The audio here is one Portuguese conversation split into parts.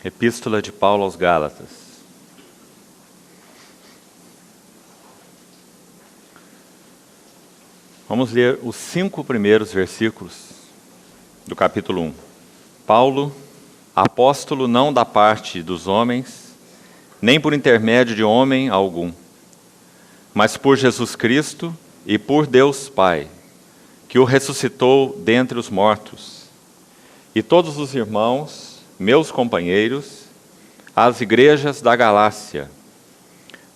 Epístola de Paulo aos Gálatas. Vamos ler os 5 primeiros versículos do capítulo 1. Paulo, apóstolo não da parte dos homens, nem por intermédio de homem algum, mas por Jesus Cristo e por Deus Pai, que o ressuscitou dentre os mortos, e todos os irmãos, meus companheiros, às igrejas da Galácia.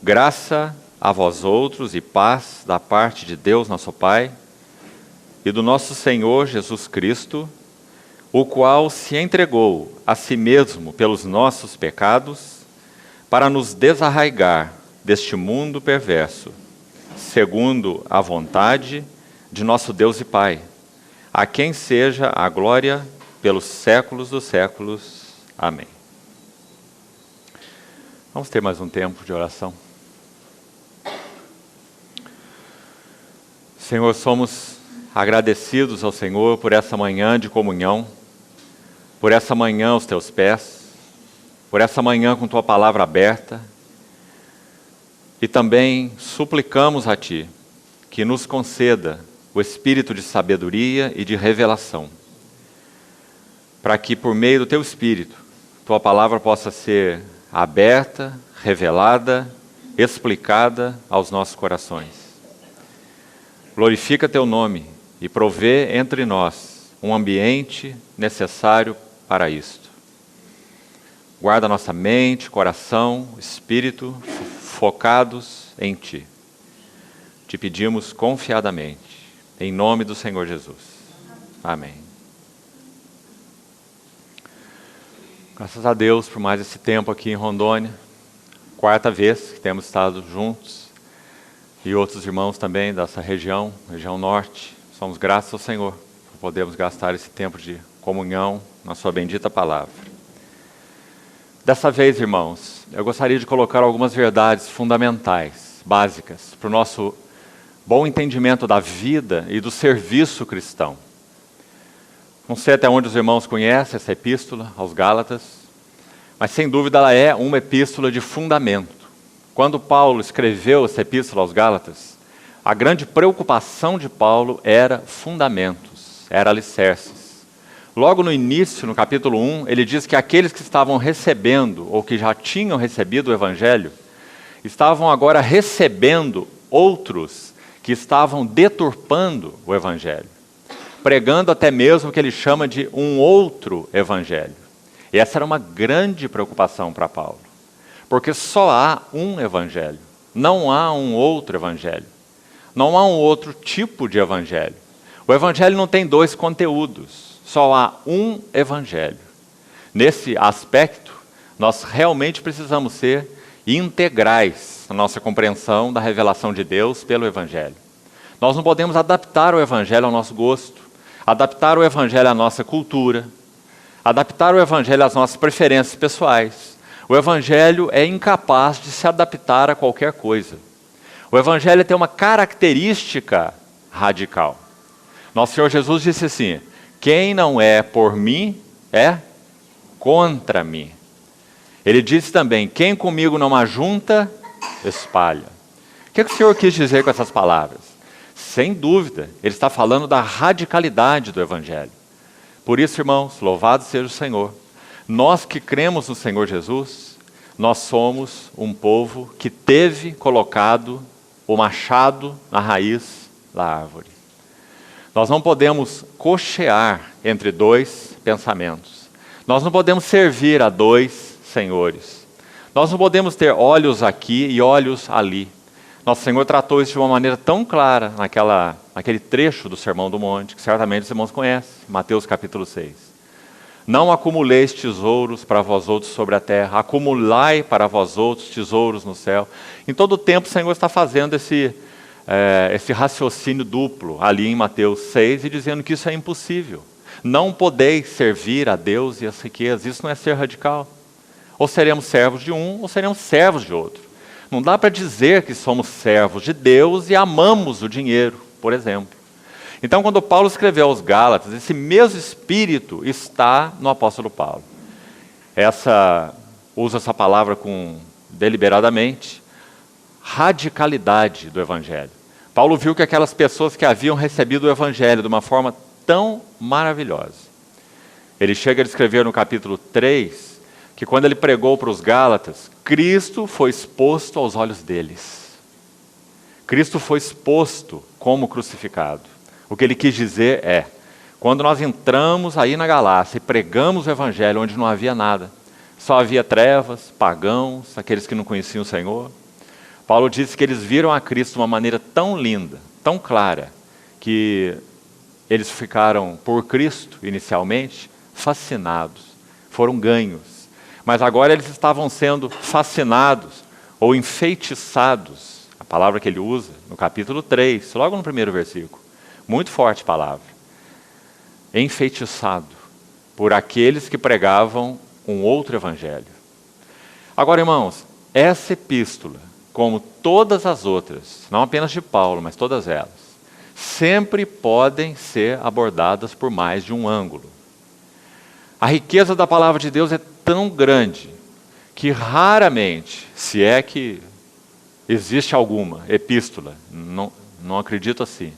Graça a vós outros e paz da parte de Deus nosso Pai e do nosso Senhor Jesus Cristo, o qual se entregou a si mesmo pelos nossos pecados, para nos desarraigar deste mundo perverso, segundo a vontade de nosso Deus e Pai, a quem seja a glória pelos séculos dos séculos. Amém. Vamos ter mais um tempo de oração. Senhor, somos agradecidos ao Senhor por essa manhã de comunhão, por essa manhã aos teus pés, por essa manhã com tua palavra aberta, e também suplicamos a Ti que nos conceda o espírito de sabedoria e de revelação, para que por meio do teu espírito, tua palavra possa ser aberta, revelada, explicada aos nossos corações. Glorifica teu nome e provê entre nós um ambiente necessário para isto. Guarda nossa mente, coração, espírito focados em Ti. Te pedimos confiadamente, em nome do Senhor Jesus. Amém. Graças a Deus por mais esse tempo aqui em Rondônia. 4ª vez que temos estado juntos. E outros irmãos também dessa região norte. Somos gratos ao Senhor por podermos gastar esse tempo de comunhão na sua bendita palavra. Dessa vez, irmãos, eu gostaria de colocar algumas verdades fundamentais, básicas, para o nosso bom entendimento da vida e do serviço cristão. Não sei até onde os irmãos conhecem essa epístola aos Gálatas, mas sem dúvida ela é uma epístola de fundamento. Quando Paulo escreveu essa epístola aos Gálatas, a grande preocupação de Paulo era fundamentos, era alicerces. Logo no início, no capítulo 1, ele diz que aqueles que estavam recebendo, ou que já tinham recebido o Evangelho, estavam agora recebendo outros que estavam deturpando o Evangelho, pregando até mesmo o que ele chama de um outro evangelho. E essa era uma grande preocupação para Paulo, porque só há um evangelho, não há um outro evangelho, não há um outro tipo de evangelho. O evangelho não tem 2 conteúdos, só há um evangelho. Nesse aspecto, nós realmente precisamos ser integrais na nossa compreensão da revelação de Deus pelo evangelho. Nós não podemos adaptar o evangelho ao nosso gosto, adaptar o Evangelho à nossa cultura, adaptar o Evangelho às nossas preferências pessoais. O Evangelho é incapaz de se adaptar a qualquer coisa. O Evangelho tem uma característica radical. Nosso Senhor Jesus disse assim: quem não é por mim, é contra mim. Ele disse também: quem comigo não ajunta, espalha. O que o Senhor quis dizer com essas palavras? Sem dúvida, ele está falando da radicalidade do Evangelho. Por isso, irmãos, louvado seja o Senhor. Nós que cremos no Senhor Jesus, nós somos um povo que teve colocado o machado na raiz da árvore. Nós não podemos cochear entre 2 pensamentos. Nós não podemos servir a 2 senhores. Nós não podemos ter olhos aqui e olhos ali. Nosso Senhor tratou isso de uma maneira tão clara naquele trecho do Sermão do Monte, que certamente os irmãos conhecem, Mateus capítulo 6. Não acumuleis tesouros para vós outros sobre a terra, acumulai para vós outros tesouros no céu. Em todo o tempo o Senhor está fazendo esse raciocínio duplo ali em Mateus 6 e dizendo que isso é impossível. Não podeis servir a Deus e as riquezas, isso não é ser radical. Ou seremos servos de um, ou seremos servos de outro. Não dá para dizer que somos servos de Deus e amamos o dinheiro, por exemplo. Então, quando Paulo escreveu aos Gálatas, esse mesmo espírito está no apóstolo Paulo. Usa essa palavra deliberadamente, radicalidade do Evangelho. Paulo viu que aquelas pessoas que haviam recebido o Evangelho de uma forma tão maravilhosa. Ele chega a escrever no capítulo 3, que quando ele pregou para os Gálatas, Cristo foi exposto aos olhos deles. Cristo foi exposto como crucificado. O que ele quis dizer é, quando nós entramos aí na Galácia e pregamos o Evangelho onde não havia nada, só havia trevas, pagãos, aqueles que não conheciam o Senhor, Paulo disse que eles viram a Cristo de uma maneira tão linda, tão clara, que eles ficaram, por Cristo, inicialmente, fascinados, foram ganhos. Mas agora eles estavam sendo fascinados ou enfeitiçados, a palavra que ele usa no capítulo 3, logo no primeiro versículo. Muito forte palavra. Enfeitiçado por aqueles que pregavam um outro evangelho. Agora, irmãos, essa epístola, como todas as outras, não apenas de Paulo, mas todas elas, sempre podem ser abordadas por mais de um ângulo. A riqueza da palavra de Deus é tão grande que raramente, se é que existe alguma epístola, não acredito assim,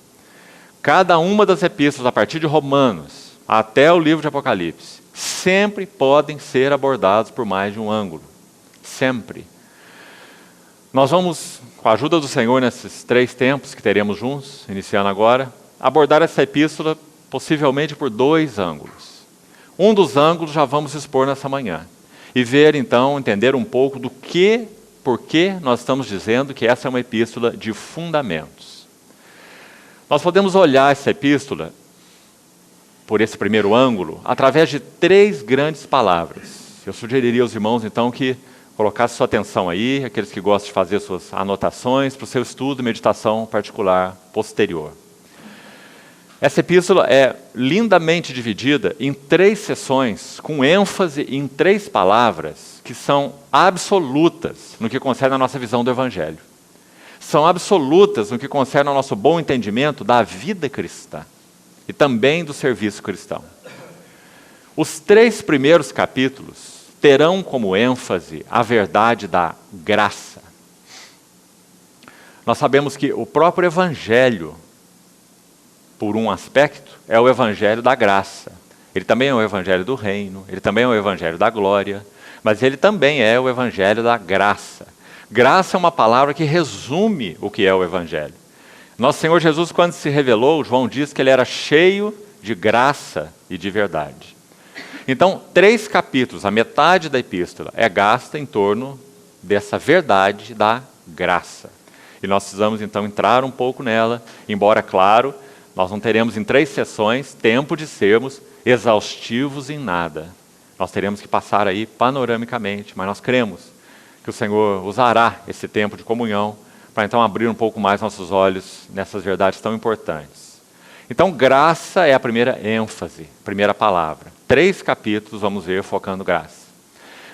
cada uma das epístolas, a partir de Romanos até o livro de Apocalipse, sempre podem ser abordadas por mais de um ângulo. Sempre. Nós vamos, com a ajuda do Senhor, nesses 3 tempos que teremos juntos, iniciando agora, abordar essa epístola possivelmente por 2 ângulos. Um dos ângulos já vamos expor nessa manhã. E ver, então, entender um pouco por que nós estamos dizendo que essa é uma epístola de fundamentos. Nós podemos olhar essa epístola, por esse primeiro ângulo, através de 3 grandes palavras. Eu sugeriria aos irmãos, então, que colocassem sua atenção aí, aqueles que gostam de fazer suas anotações, para o seu estudo e meditação particular posterior. Essa epístola é lindamente dividida em 3 seções, com ênfase em 3 palavras que são absolutas no que concerne a nossa visão do Evangelho. São absolutas no que concerne ao nosso bom entendimento da vida cristã e também do serviço cristão. Os 3 primeiros capítulos terão como ênfase a verdade da graça. Nós sabemos que o próprio Evangelho, por um aspecto, é o Evangelho da graça. Ele também é o Evangelho do reino, ele também é o Evangelho da glória, mas ele também é o Evangelho da graça. Graça é uma palavra que resume o que é o Evangelho. Nosso Senhor Jesus, quando se revelou, João diz que ele era cheio de graça e de verdade. Então, 3 capítulos, a metade da epístola, é gasta em torno dessa verdade da graça. E nós precisamos, então, entrar um pouco nela, embora, claro, nós não teremos em 3 sessões tempo de sermos exaustivos em nada. Nós teremos que passar aí panoramicamente, mas nós cremos que o Senhor usará esse tempo de comunhão para então abrir um pouco mais nossos olhos nessas verdades tão importantes. Então, graça é a primeira ênfase, primeira palavra. 3 capítulos, vamos ver, focando graça.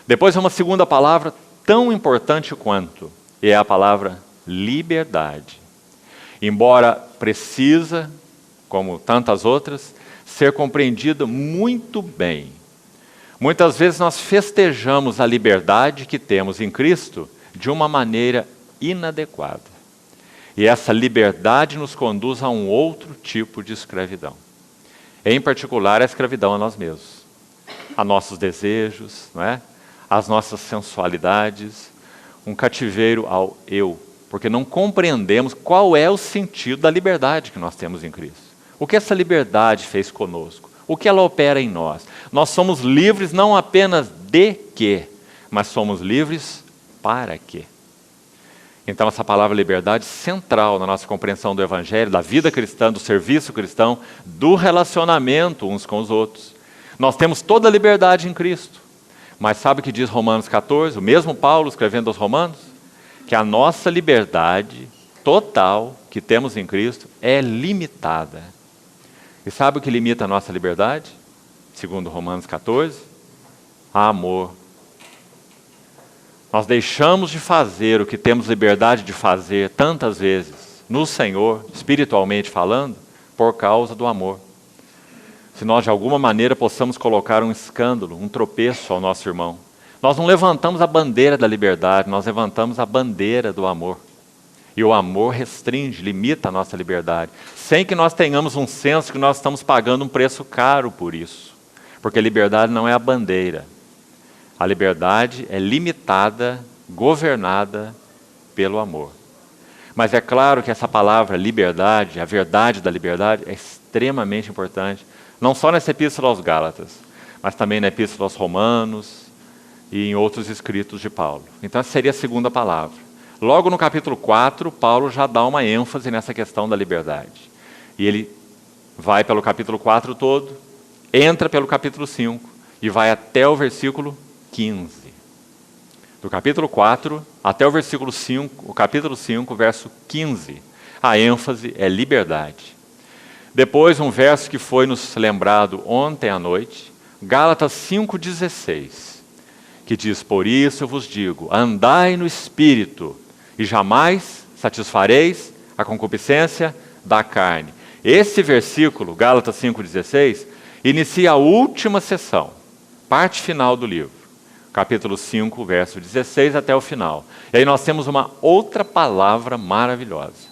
Depois é uma segunda palavra tão importante quanto, e é a palavra liberdade. Embora precisa, como tantas outras, ser compreendida muito bem. Muitas vezes nós festejamos a liberdade que temos em Cristo de uma maneira inadequada. E essa liberdade nos conduz a um outro tipo de escravidão. Em particular, a escravidão a nós mesmos. A nossos desejos, não é? As nossas sensualidades, um cativeiro ao eu. Porque não compreendemos qual é o sentido da liberdade que nós temos em Cristo. O que essa liberdade fez conosco? O que ela opera em nós? Nós somos livres não apenas de quê, mas somos livres para quê? Então essa palavra liberdade é central na nossa compreensão do Evangelho, da vida cristã, do serviço cristão, do relacionamento uns com os outros. Nós temos toda a liberdade em Cristo. Mas sabe o que diz Romanos 14? O mesmo Paulo escrevendo aos Romanos? Que a nossa liberdade total que temos em Cristo é limitada. E sabe o que limita a nossa liberdade? Segundo Romanos 14, amor. Nós deixamos de fazer o que temos liberdade de fazer tantas vezes no Senhor, espiritualmente falando, por causa do amor. se nós de alguma maneira possamos colocar um escândalo, um tropeço ao nosso irmão. Nós não levantamos a bandeira da liberdade, nós levantamos a bandeira do amor. E o amor restringe, limita a nossa liberdade, sem que nós tenhamos um senso que nós estamos pagando um preço caro por isso. Porque a liberdade não é a bandeira. A liberdade é limitada, governada pelo amor. Mas é claro que essa palavra liberdade, a verdade da liberdade, é extremamente importante, não só nessa epístola aos Gálatas, mas também na epístola aos Romanos e em outros escritos de Paulo. Então essa seria a segunda palavra. Logo no capítulo 4, Paulo já dá uma ênfase nessa questão da liberdade. E ele vai pelo capítulo 4 todo, entra pelo capítulo 5 e vai até o versículo 15. Do capítulo 4 até o versículo 5, o capítulo 5, verso 15, a ênfase é liberdade. Depois, um verso que foi nos lembrado ontem à noite, Gálatas 5,16, que diz: por isso eu vos digo, andai no Espírito, e jamais satisfareis a concupiscência da carne. Esse versículo, Gálatas 5,16, inicia a última sessão, parte final do livro. Capítulo 5, verso 16 até o final. E aí nós temos uma outra palavra maravilhosa.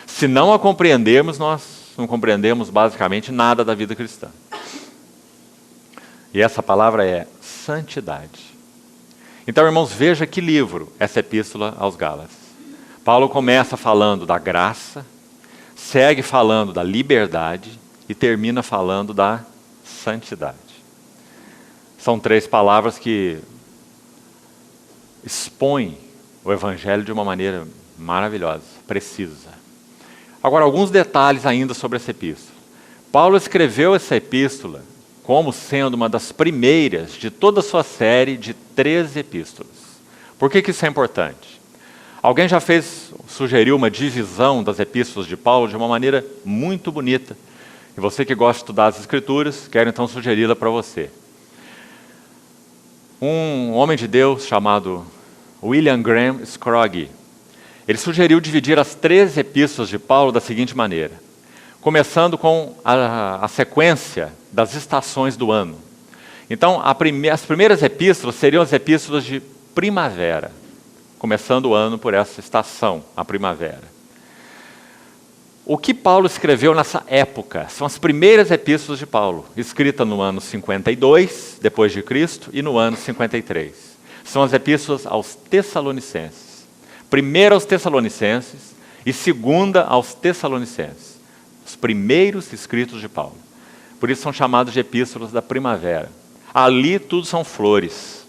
Se não a compreendermos, nós não compreendemos basicamente nada da vida cristã. E essa palavra é santidade. Então, irmãos, veja que livro essa epístola aos Gálatas. Paulo começa falando da graça, segue falando da liberdade e termina falando da santidade. São três palavras que expõem o Evangelho de uma maneira maravilhosa, precisa. Agora, alguns detalhes ainda sobre essa epístola. Paulo escreveu essa epístola como sendo uma das primeiras de toda a sua série de 13 epístolas. Por que isso é importante? Alguém já sugeriu uma divisão das epístolas de Paulo de uma maneira muito bonita. E você que gosta de estudar as Escrituras, quero então sugeri-la para você. Um homem de Deus chamado William Graham Scroggie, ele sugeriu dividir as 13 epístolas de Paulo da seguinte maneira, começando com a sequência das estações do ano. Então, as primeiras epístolas seriam as epístolas de primavera, começando o ano por essa estação, a primavera. O que Paulo escreveu nessa época são as primeiras epístolas de Paulo, escritas no ano 52, depois de Cristo, e no ano 53. São as epístolas aos Tessalonicenses. Primeira aos Tessalonicenses e segunda aos Tessalonicenses. Os primeiros escritos de Paulo. Por isso são chamados de epístolas da primavera. Ali tudo são flores.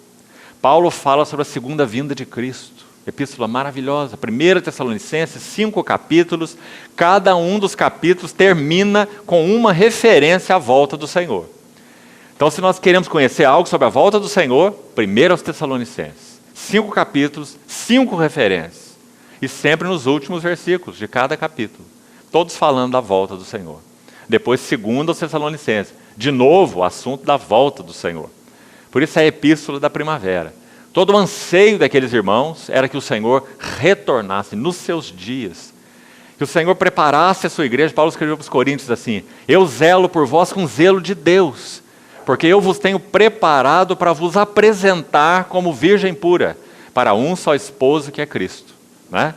Paulo fala sobre a segunda vinda de Cristo. Epístola maravilhosa. 1 Tessalonicenses, 5 capítulos. Cada um dos capítulos termina com uma referência à volta do Senhor. Então, se nós queremos conhecer algo sobre a volta do Senhor, 1 aos Tessalonicenses. 5 capítulos, 5 referências. E sempre nos últimos versículos de cada capítulo. Todos falando da volta do Senhor. Depois, 2 aos Tessalonicenses. De novo, o assunto da volta do Senhor. Por isso é a epístola da primavera. Todo o anseio daqueles irmãos era que o Senhor retornasse nos seus dias. Que o Senhor preparasse a sua igreja. Paulo escreveu para os Coríntios assim: eu zelo por vós com zelo de Deus, porque eu vos tenho preparado para vos apresentar como virgem pura, para um só esposo que é Cristo. Né?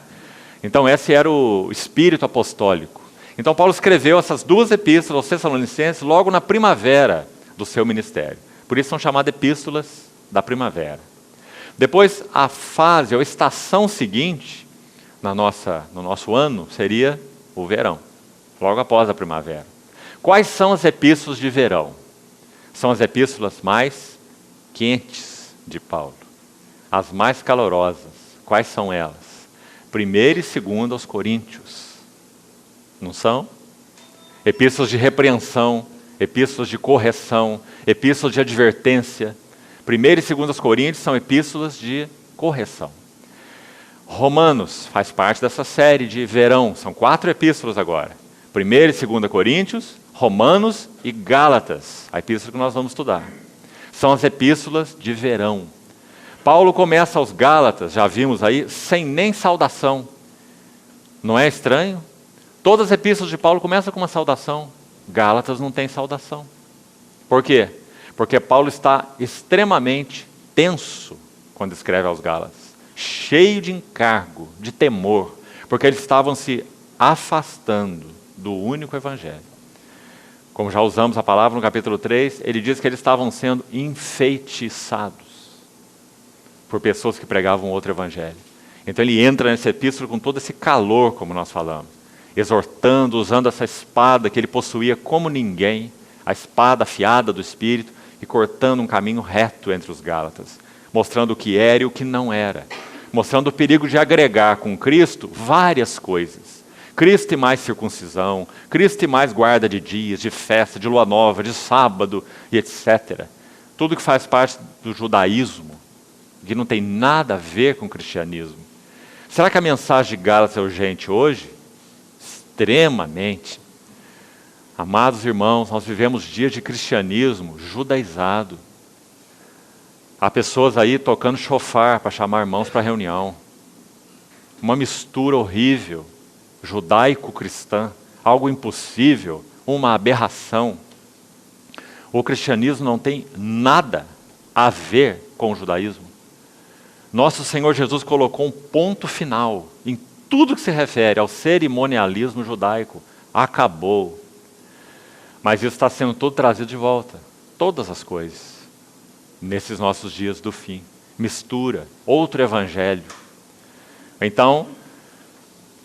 Então esse era o espírito apostólico. Então Paulo escreveu essas 2 epístolas aos Tessalonicenses logo na primavera do seu ministério. Por isso são chamadas epístolas da primavera. Depois, a fase, ou estação seguinte, no nosso ano, seria o verão, logo após a primavera. Quais são as epístolas de verão? São as epístolas mais quentes de Paulo, as mais calorosas. Quais são elas? 1 e 2 aos Coríntios, não são? Epístolas de repreensão, epístolas de correção, epístolas de advertência. 1 e 2 aos Coríntios são epístolas de correção. Romanos faz parte dessa série de verão, são 4 epístolas agora. 1 e 2 Coríntios, Romanos e Gálatas, a epístola que nós vamos estudar. São as epístolas de verão. Paulo começa aos Gálatas, já vimos aí, sem nem saudação. Não é estranho? Todas as epístolas de Paulo começam com uma saudação. Gálatas não tem saudação. Por quê? Porque Paulo está extremamente tenso quando escreve aos Gálatas, cheio de encargo, de temor, porque eles estavam se afastando do único evangelho. Como já usamos a palavra no capítulo 3, ele diz que eles estavam sendo enfeitiçados por pessoas que pregavam outro evangelho. Então ele entra nessa epístola com todo esse calor, como nós falamos, exortando, usando essa espada que ele possuía como ninguém, a espada afiada do Espírito, e cortando um caminho reto entre os Gálatas, mostrando o que era e o que não era, mostrando o perigo de agregar com Cristo várias coisas. Cristo e mais circuncisão, Cristo e mais guarda de dias, de festa, de lua nova, de sábado e etc. Tudo que faz parte do judaísmo, que não tem nada a ver com o cristianismo. Será que a mensagem de Gálatas é urgente hoje? Extremamente. Amados irmãos, nós vivemos dias de cristianismo judaizado. Há pessoas aí tocando chofar para chamar irmãos para a reunião. Uma mistura horrível, judaico-cristã, algo impossível, uma aberração. O cristianismo não tem nada a ver com o judaísmo. Nosso Senhor Jesus colocou um ponto final em tudo que se refere ao cerimonialismo judaico. Acabou. Mas isso está sendo tudo trazido de volta. Todas as coisas. Nesses nossos dias do fim. Mistura. Outro evangelho. Então,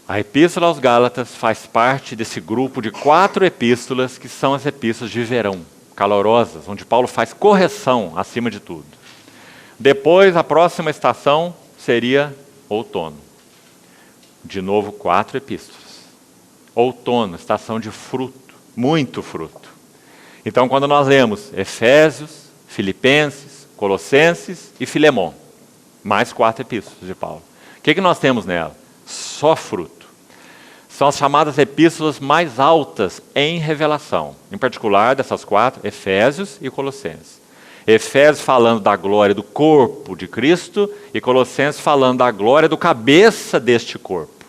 a Epístola aos Gálatas faz parte desse grupo de 4 epístolas que são as epístolas de verão, calorosas, onde Paulo faz correção acima de tudo. Depois, a próxima estação seria outono. De novo, 4 epístolas. Outono, estação de fruto, muito fruto. Então, quando nós lemos Efésios, Filipenses, Colossenses e Filemon, mais 4 epístolas de Paulo. O que nós temos nela? Só fruto. São as chamadas epístolas mais altas em revelação. Em particular, dessas 4, Efésios e Colossenses. Efésios falando da glória do corpo de Cristo e Colossenses falando da glória do cabeça deste corpo.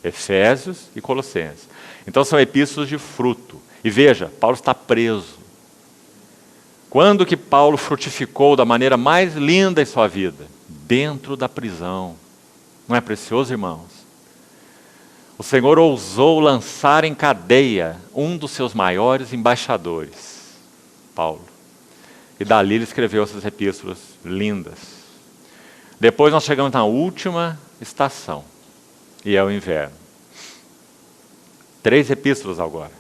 Efésios e Colossenses. Então são epístolas de fruto. E veja, Paulo está preso. Quando que Paulo frutificou da maneira mais linda em sua vida? Dentro da prisão. Não é precioso, irmãos? O Senhor ousou lançar em cadeia um dos seus maiores embaixadores, Paulo. E dali ele escreveu essas epístolas lindas. Depois nós chegamos na última estação, e é o inverno. 3 epístolas agora.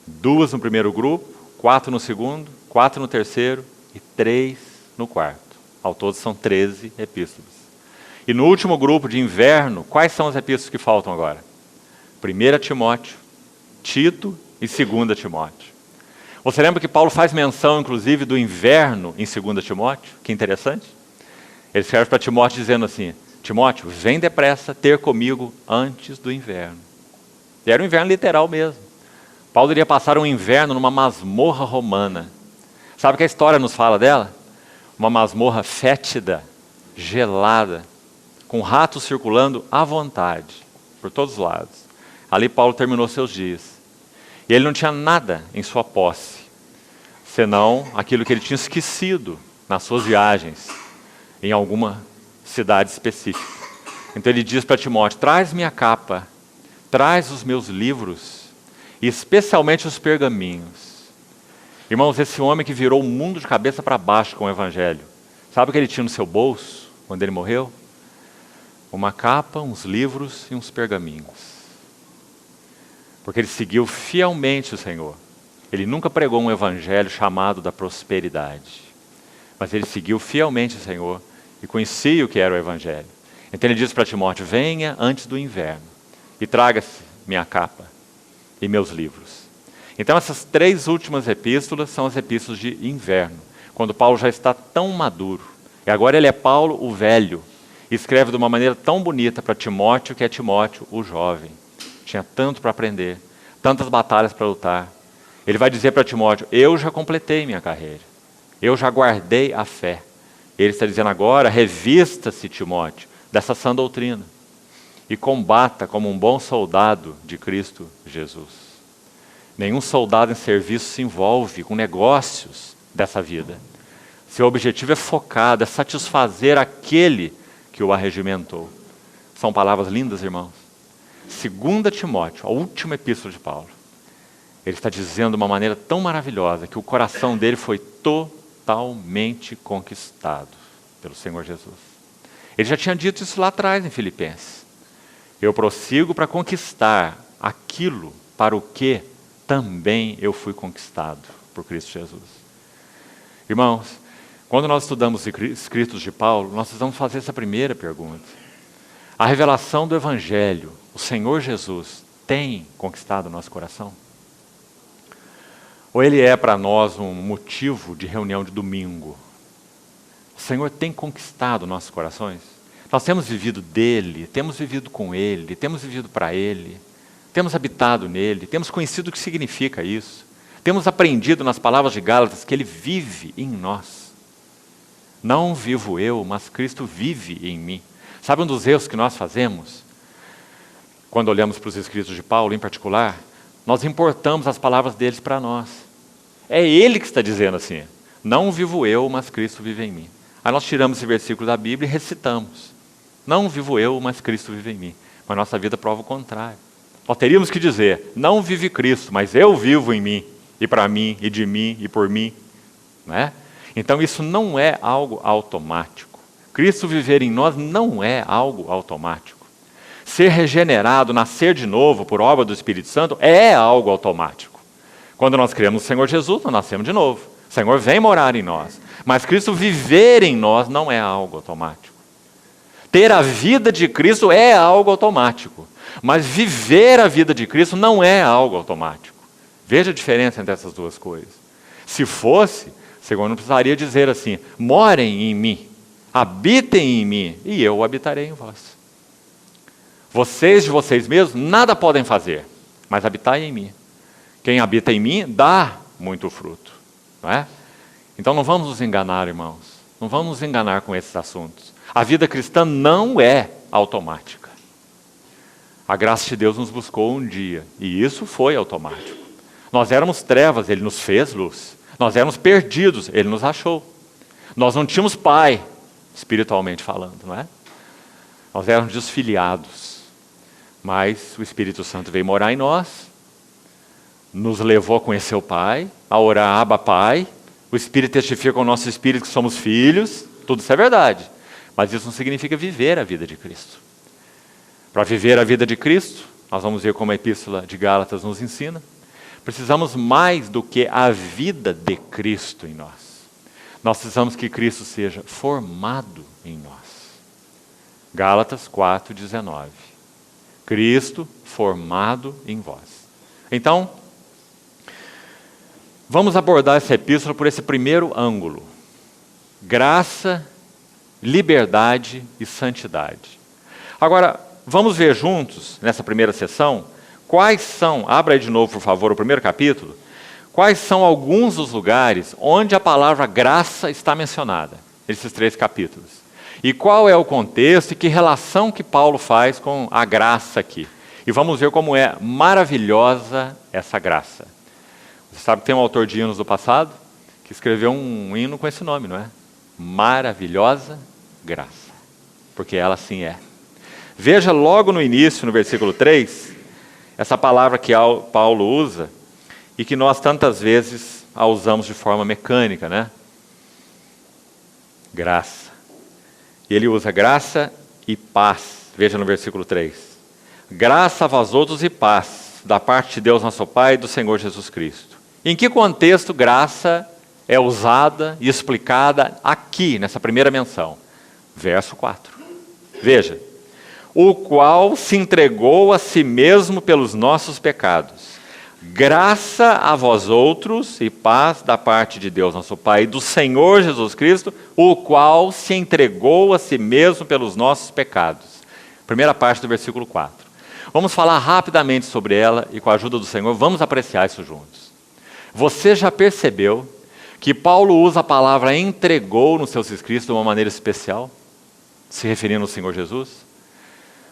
2 no primeiro grupo, 4 no segundo, 4 no terceiro e 3 no quarto. Ao todo são 13 epístolas. E no último grupo de inverno, quais são as epístolas que faltam agora? 1 Timóteo, Tito e 2 Timóteo. Você lembra que Paulo faz menção, inclusive, do inverno em 2 Timóteo? Que interessante. Ele escreve para Timóteo dizendo assim, Timóteo, vem depressa ter comigo antes do inverno. E era um inverno literal mesmo. Paulo iria passar um inverno numa masmorra romana. Sabe o que a história nos fala dela? Uma masmorra fétida, gelada, com ratos circulando à vontade, por todos os lados. Ali Paulo terminou seus dias. E ele não tinha nada em sua posse, senão aquilo que ele tinha esquecido nas suas viagens, em alguma cidade específica. Então ele diz para Timóteo, traz minha capa, traz os meus livros, e especialmente os pergaminhos. Irmãos, esse homem que virou o mundo de cabeça para baixo com o evangelho, sabe o que ele tinha no seu bolso, quando ele morreu? Uma capa, uns livros e uns pergaminhos. Porque ele seguiu fielmente o Senhor. Ele nunca pregou um evangelho chamado da prosperidade. Mas ele seguiu fielmente o Senhor e conhecia o que era o evangelho. Então ele diz para Timóteo, venha antes do inverno e traga-se minha capa e meus livros. Então essas 3 últimas epístolas são as epístolas de inverno, quando Paulo já está tão maduro. E agora ele é Paulo o velho, e escreve de uma maneira tão bonita para Timóteo, que é Timóteo o jovem. Tinha tanto para aprender, tantas batalhas para lutar. Ele vai dizer para Timóteo, eu já completei minha carreira, eu já guardei a fé. Ele está dizendo agora, revista-se, Timóteo, dessa sã doutrina e combata como um bom soldado de Cristo Jesus. Nenhum soldado em serviço se envolve com negócios dessa vida. Seu objetivo é focado, é satisfazer aquele que o arregimentou. São palavras lindas, irmãos. 2 Timóteo, a última epístola de Paulo. Ele está dizendo de uma maneira tão maravilhosa que o coração dele foi totalmente conquistado pelo Senhor Jesus. Ele já tinha dito isso lá atrás em Filipenses. Eu prossigo para conquistar aquilo para o que também eu fui conquistado por Cristo Jesus. Irmãos, quando nós estudamos os escritos de Paulo, nós precisamos fazer essa primeira pergunta. A revelação do Evangelho, o Senhor Jesus, tem conquistado o nosso coração? Ou ele é para nós um motivo de reunião de domingo? O Senhor tem conquistado nossos corações? Nós temos vivido dele, temos vivido com ele, temos vivido para ele, temos habitado nele, temos conhecido o que significa isso, temos aprendido nas palavras de Gálatas que ele vive em nós. Não vivo eu, mas Cristo vive em mim. Sabe um dos erros que nós fazemos? Quando olhamos para os escritos de Paulo em particular, nós importamos as palavras deles para nós. É ele que está dizendo assim, não vivo eu, mas Cristo vive em mim. Aí nós tiramos esse versículo da Bíblia e recitamos. Não vivo eu, mas Cristo vive em mim. Mas nossa vida prova o contrário. Nós teríamos que dizer, não vive Cristo, mas eu vivo em mim, e para mim, e de mim, e por mim. Não é? Então isso não é algo automático. Cristo viver em nós não é algo automático. Ser regenerado, nascer de novo por obra do Espírito Santo é algo automático. Quando nós cremos no Senhor Jesus, nós nascemos de novo. O Senhor vem morar em nós. Mas Cristo viver em nós não é algo automático. Ter a vida de Cristo é algo automático. Mas viver a vida de Cristo não é algo automático. Veja a diferença entre essas duas coisas. Se fosse, o Senhor não precisaria dizer assim, morem em mim, habitem em mim, e eu habitarei em vós. Vocês de vocês mesmos nada podem fazer, mas habitai em mim. Quem habita em mim dá muito fruto. Não é? Então não vamos nos enganar, irmãos. Não vamos nos enganar com esses assuntos. A vida cristã não é automática. A graça de Deus nos buscou um dia, e isso foi automático. Nós éramos trevas, Ele nos fez luz. Nós éramos perdidos, Ele nos achou. Nós não tínhamos pai, espiritualmente falando, não é? Nós éramos desfiliados. Mas o Espírito Santo veio morar em nós, nos levou a conhecer o Pai, a orar Abba Pai. O Espírito testifica com o nosso espírito que somos filhos. Tudo isso é verdade. Mas isso não significa viver a vida de Cristo. Para viver a vida de Cristo, nós vamos ver como a Epístola de Gálatas nos ensina, precisamos mais do que a vida de Cristo em nós. Nós precisamos que Cristo seja formado em nós. Gálatas 4:19. Cristo formado em vós. Então, vamos abordar essa epístola por esse primeiro ângulo. Graça, liberdade e santidade. Agora, vamos ver juntos, nessa primeira sessão, quais são, abra aí de novo, por favor, o primeiro capítulo, quais são alguns dos lugares onde a palavra graça está mencionada, nesses 3 capítulos. E qual é o contexto e que relação que Paulo faz com a graça aqui. E vamos ver como é maravilhosa essa graça. Você sabe que tem um autor de hinos do passado que escreveu um hino com esse nome, não é? Maravilhosa graça. Porque ela assim é. Veja logo no início, no versículo 3, essa palavra que Paulo usa e que nós tantas vezes a usamos de forma mecânica, né? Graça. E ele usa graça e paz. Veja no versículo 3. Graça a vós outros e paz, da parte de Deus nosso Pai e do Senhor Jesus Cristo. Em que contexto graça é usada e explicada aqui, nessa primeira menção? Verso 4. Veja. O qual se entregou a si mesmo pelos nossos pecados. Graça a vós outros e paz da parte de Deus nosso Pai e do Senhor Jesus Cristo, o qual se entregou a si mesmo pelos nossos pecados. Primeira parte do versículo 4. Vamos falar rapidamente sobre ela e com a ajuda do Senhor vamos apreciar isso juntos. Você já percebeu que Paulo usa a palavra entregou nos seus escritos de uma maneira especial, se referindo ao Senhor Jesus?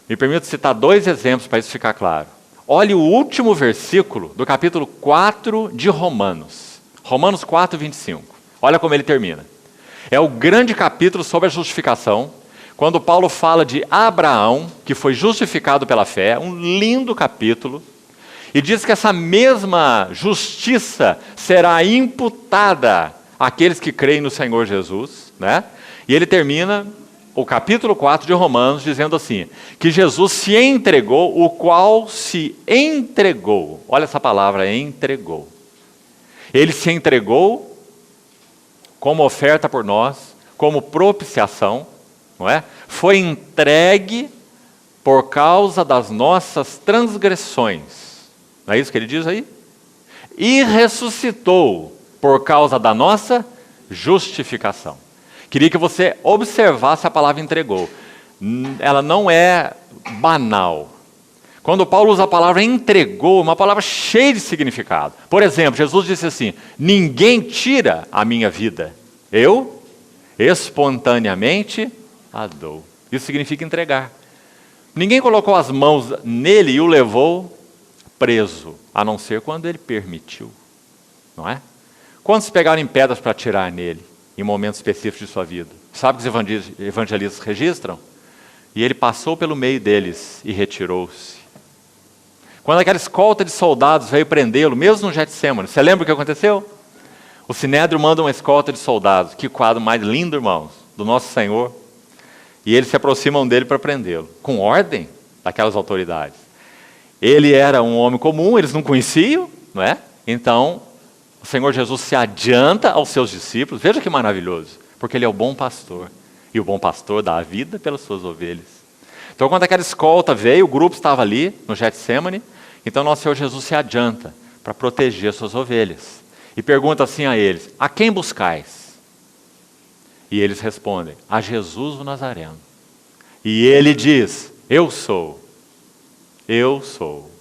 Me permito citar 2 exemplos para isso ficar claro. Olhe o último versículo do capítulo 4 de Romanos. Romanos 4, 25. Olha como ele termina. É o grande capítulo sobre a justificação, quando Paulo fala de Abraão, que foi justificado pela fé, um lindo capítulo, e diz que essa mesma justiça será imputada àqueles que creem no Senhor Jesus, né? E ele termina o capítulo 4 de Romanos dizendo assim, que Jesus se entregou, o qual se entregou. Olha essa palavra, entregou. Ele se entregou como oferta por nós, como propiciação, não é? Foi entregue por causa das nossas transgressões. Não é isso que ele diz aí? E ressuscitou por causa da nossa justificação. Queria que você observasse a palavra entregou. Ela não é banal. Quando Paulo usa a palavra entregou, uma palavra cheia de significado. Por exemplo, Jesus disse assim, ninguém tira a minha vida. Eu espontaneamente a dou. Isso significa entregar. Ninguém colocou as mãos nele e o levou preso, a não ser quando ele permitiu. Não é? Quantos pegaram em pedras para atirar nele, em momentos específicos de sua vida? Sabe o que os evangelistas registram? E ele passou pelo meio deles e retirou-se. Quando aquela escolta de soldados veio prendê-lo, mesmo no Getsemane, você lembra o que aconteceu? O Sinédrio manda uma escolta de soldados. Que quadro mais lindo, irmãos, do nosso Senhor. E eles se aproximam dele para prendê-lo, com ordem daquelas autoridades. Ele era um homem comum, eles não conheciam, não é? Então, o Senhor Jesus se adianta aos seus discípulos, veja que maravilhoso, porque ele é o bom pastor, e o bom pastor dá a vida pelas suas ovelhas. Então, quando aquela escolta veio, o grupo estava ali, no Getsemane, então nosso Senhor Jesus se adianta para proteger as suas ovelhas, e pergunta assim a eles, a quem buscais? E eles respondem, a Jesus o Nazareno. E ele diz, eu sou. Eu sou.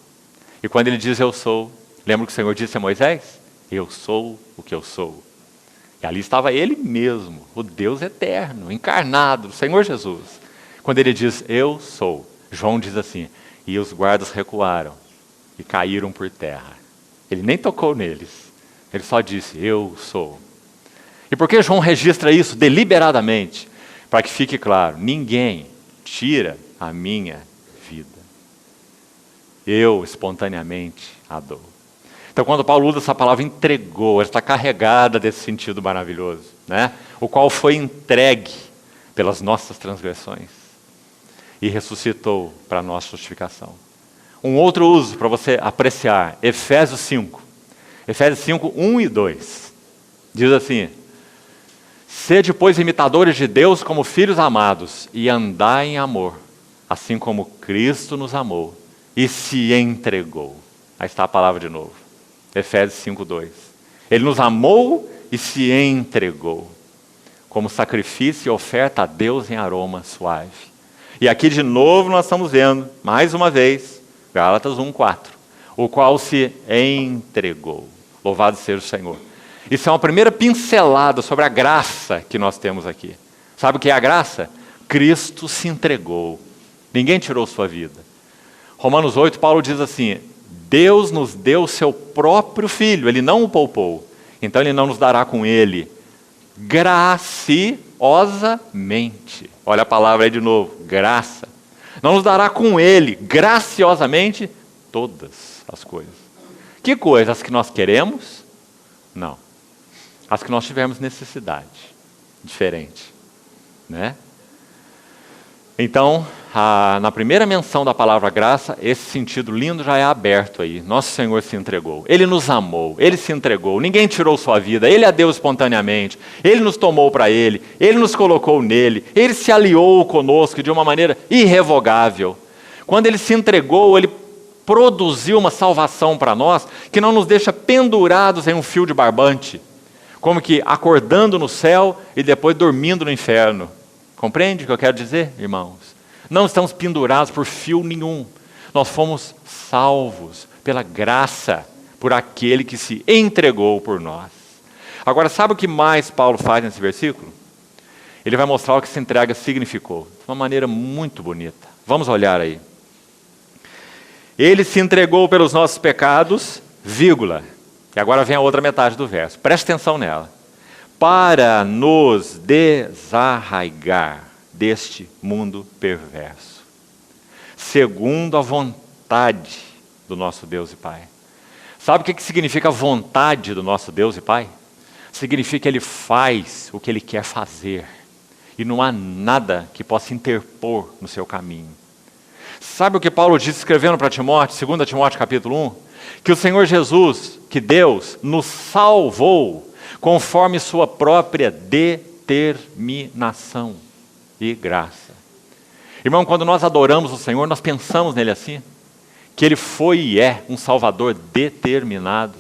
E quando ele diz eu sou, lembra o que o Senhor disse a Moisés? Eu sou o que eu sou. E ali estava ele mesmo, o Deus eterno, encarnado, o Senhor Jesus. Quando ele diz eu sou, João diz assim, e os guardas recuaram e caíram por terra. Ele nem tocou neles, ele só disse eu sou. E por que João registra isso deliberadamente? Para que fique claro, ninguém tira a minha vida. Eu espontaneamente a dou. Então, quando Paulo usa essa palavra entregou, ela está carregada desse sentido maravilhoso, né? O qual foi entregue pelas nossas transgressões e ressuscitou para a nossa justificação. Um outro uso para você apreciar, Efésios 5. Efésios 5, 1 e 2. Diz assim, sede, pois, imitadores de Deus como filhos amados, e andai em amor, assim como Cristo nos amou e se entregou. Aí está a palavra de novo. Efésios 5, 2. Ele nos amou e se entregou, como sacrifício e oferta a Deus em aroma suave. E aqui de novo nós estamos vendo, mais uma vez, Gálatas 1, 4. O qual se entregou. Louvado seja o Senhor. Isso é uma primeira pincelada sobre a graça que nós temos aqui. Sabe o que é a graça? Cristo se entregou. Ninguém tirou sua vida. Romanos 8, Paulo diz assim, Deus nos deu o seu próprio Filho, Ele não o poupou. Então Ele não nos dará com Ele graciosamente. Olha a palavra aí de novo, graça. Não nos dará com Ele graciosamente todas as coisas. Que coisas? As que nós queremos? Não. As que nós tivermos necessidade. Diferente. Né? Então, na primeira menção da palavra graça, esse sentido lindo já é aberto aí. Nosso Senhor se entregou. Ele nos amou. Ele se entregou. Ninguém tirou sua vida. Ele a deu espontaneamente. Ele nos tomou para Ele. Ele nos colocou nele. Ele se aliou conosco de uma maneira irrevogável. Quando Ele se entregou, Ele produziu uma salvação para nós que não nos deixa pendurados em um fio de barbante, como que acordando no céu e depois dormindo no inferno. Compreende o que eu quero dizer, irmãos? Não estamos pendurados por fio nenhum. Nós fomos salvos pela graça, por aquele que se entregou por nós. Agora, sabe o que mais Paulo faz nesse versículo? Ele vai mostrar o que essa entrega significou, de uma maneira muito bonita. Vamos olhar aí. Ele se entregou pelos nossos pecados, vírgula. E agora vem a outra metade do verso. Preste atenção nela. Para nos desarraigar deste mundo perverso, segundo a vontade do nosso Deus e Pai. Sabe o que significa a vontade do nosso Deus e Pai? Significa que Ele faz o que Ele quer fazer. E não há nada que possa interpor no seu caminho. Sabe o que Paulo disse escrevendo para Timóteo, 2 Timóteo capítulo 1? Que o Senhor Jesus, que Deus, nos salvou conforme sua própria determinação e graça. Irmão, quando nós adoramos o Senhor, nós pensamos nele assim, que Ele foi e é um Salvador determinado,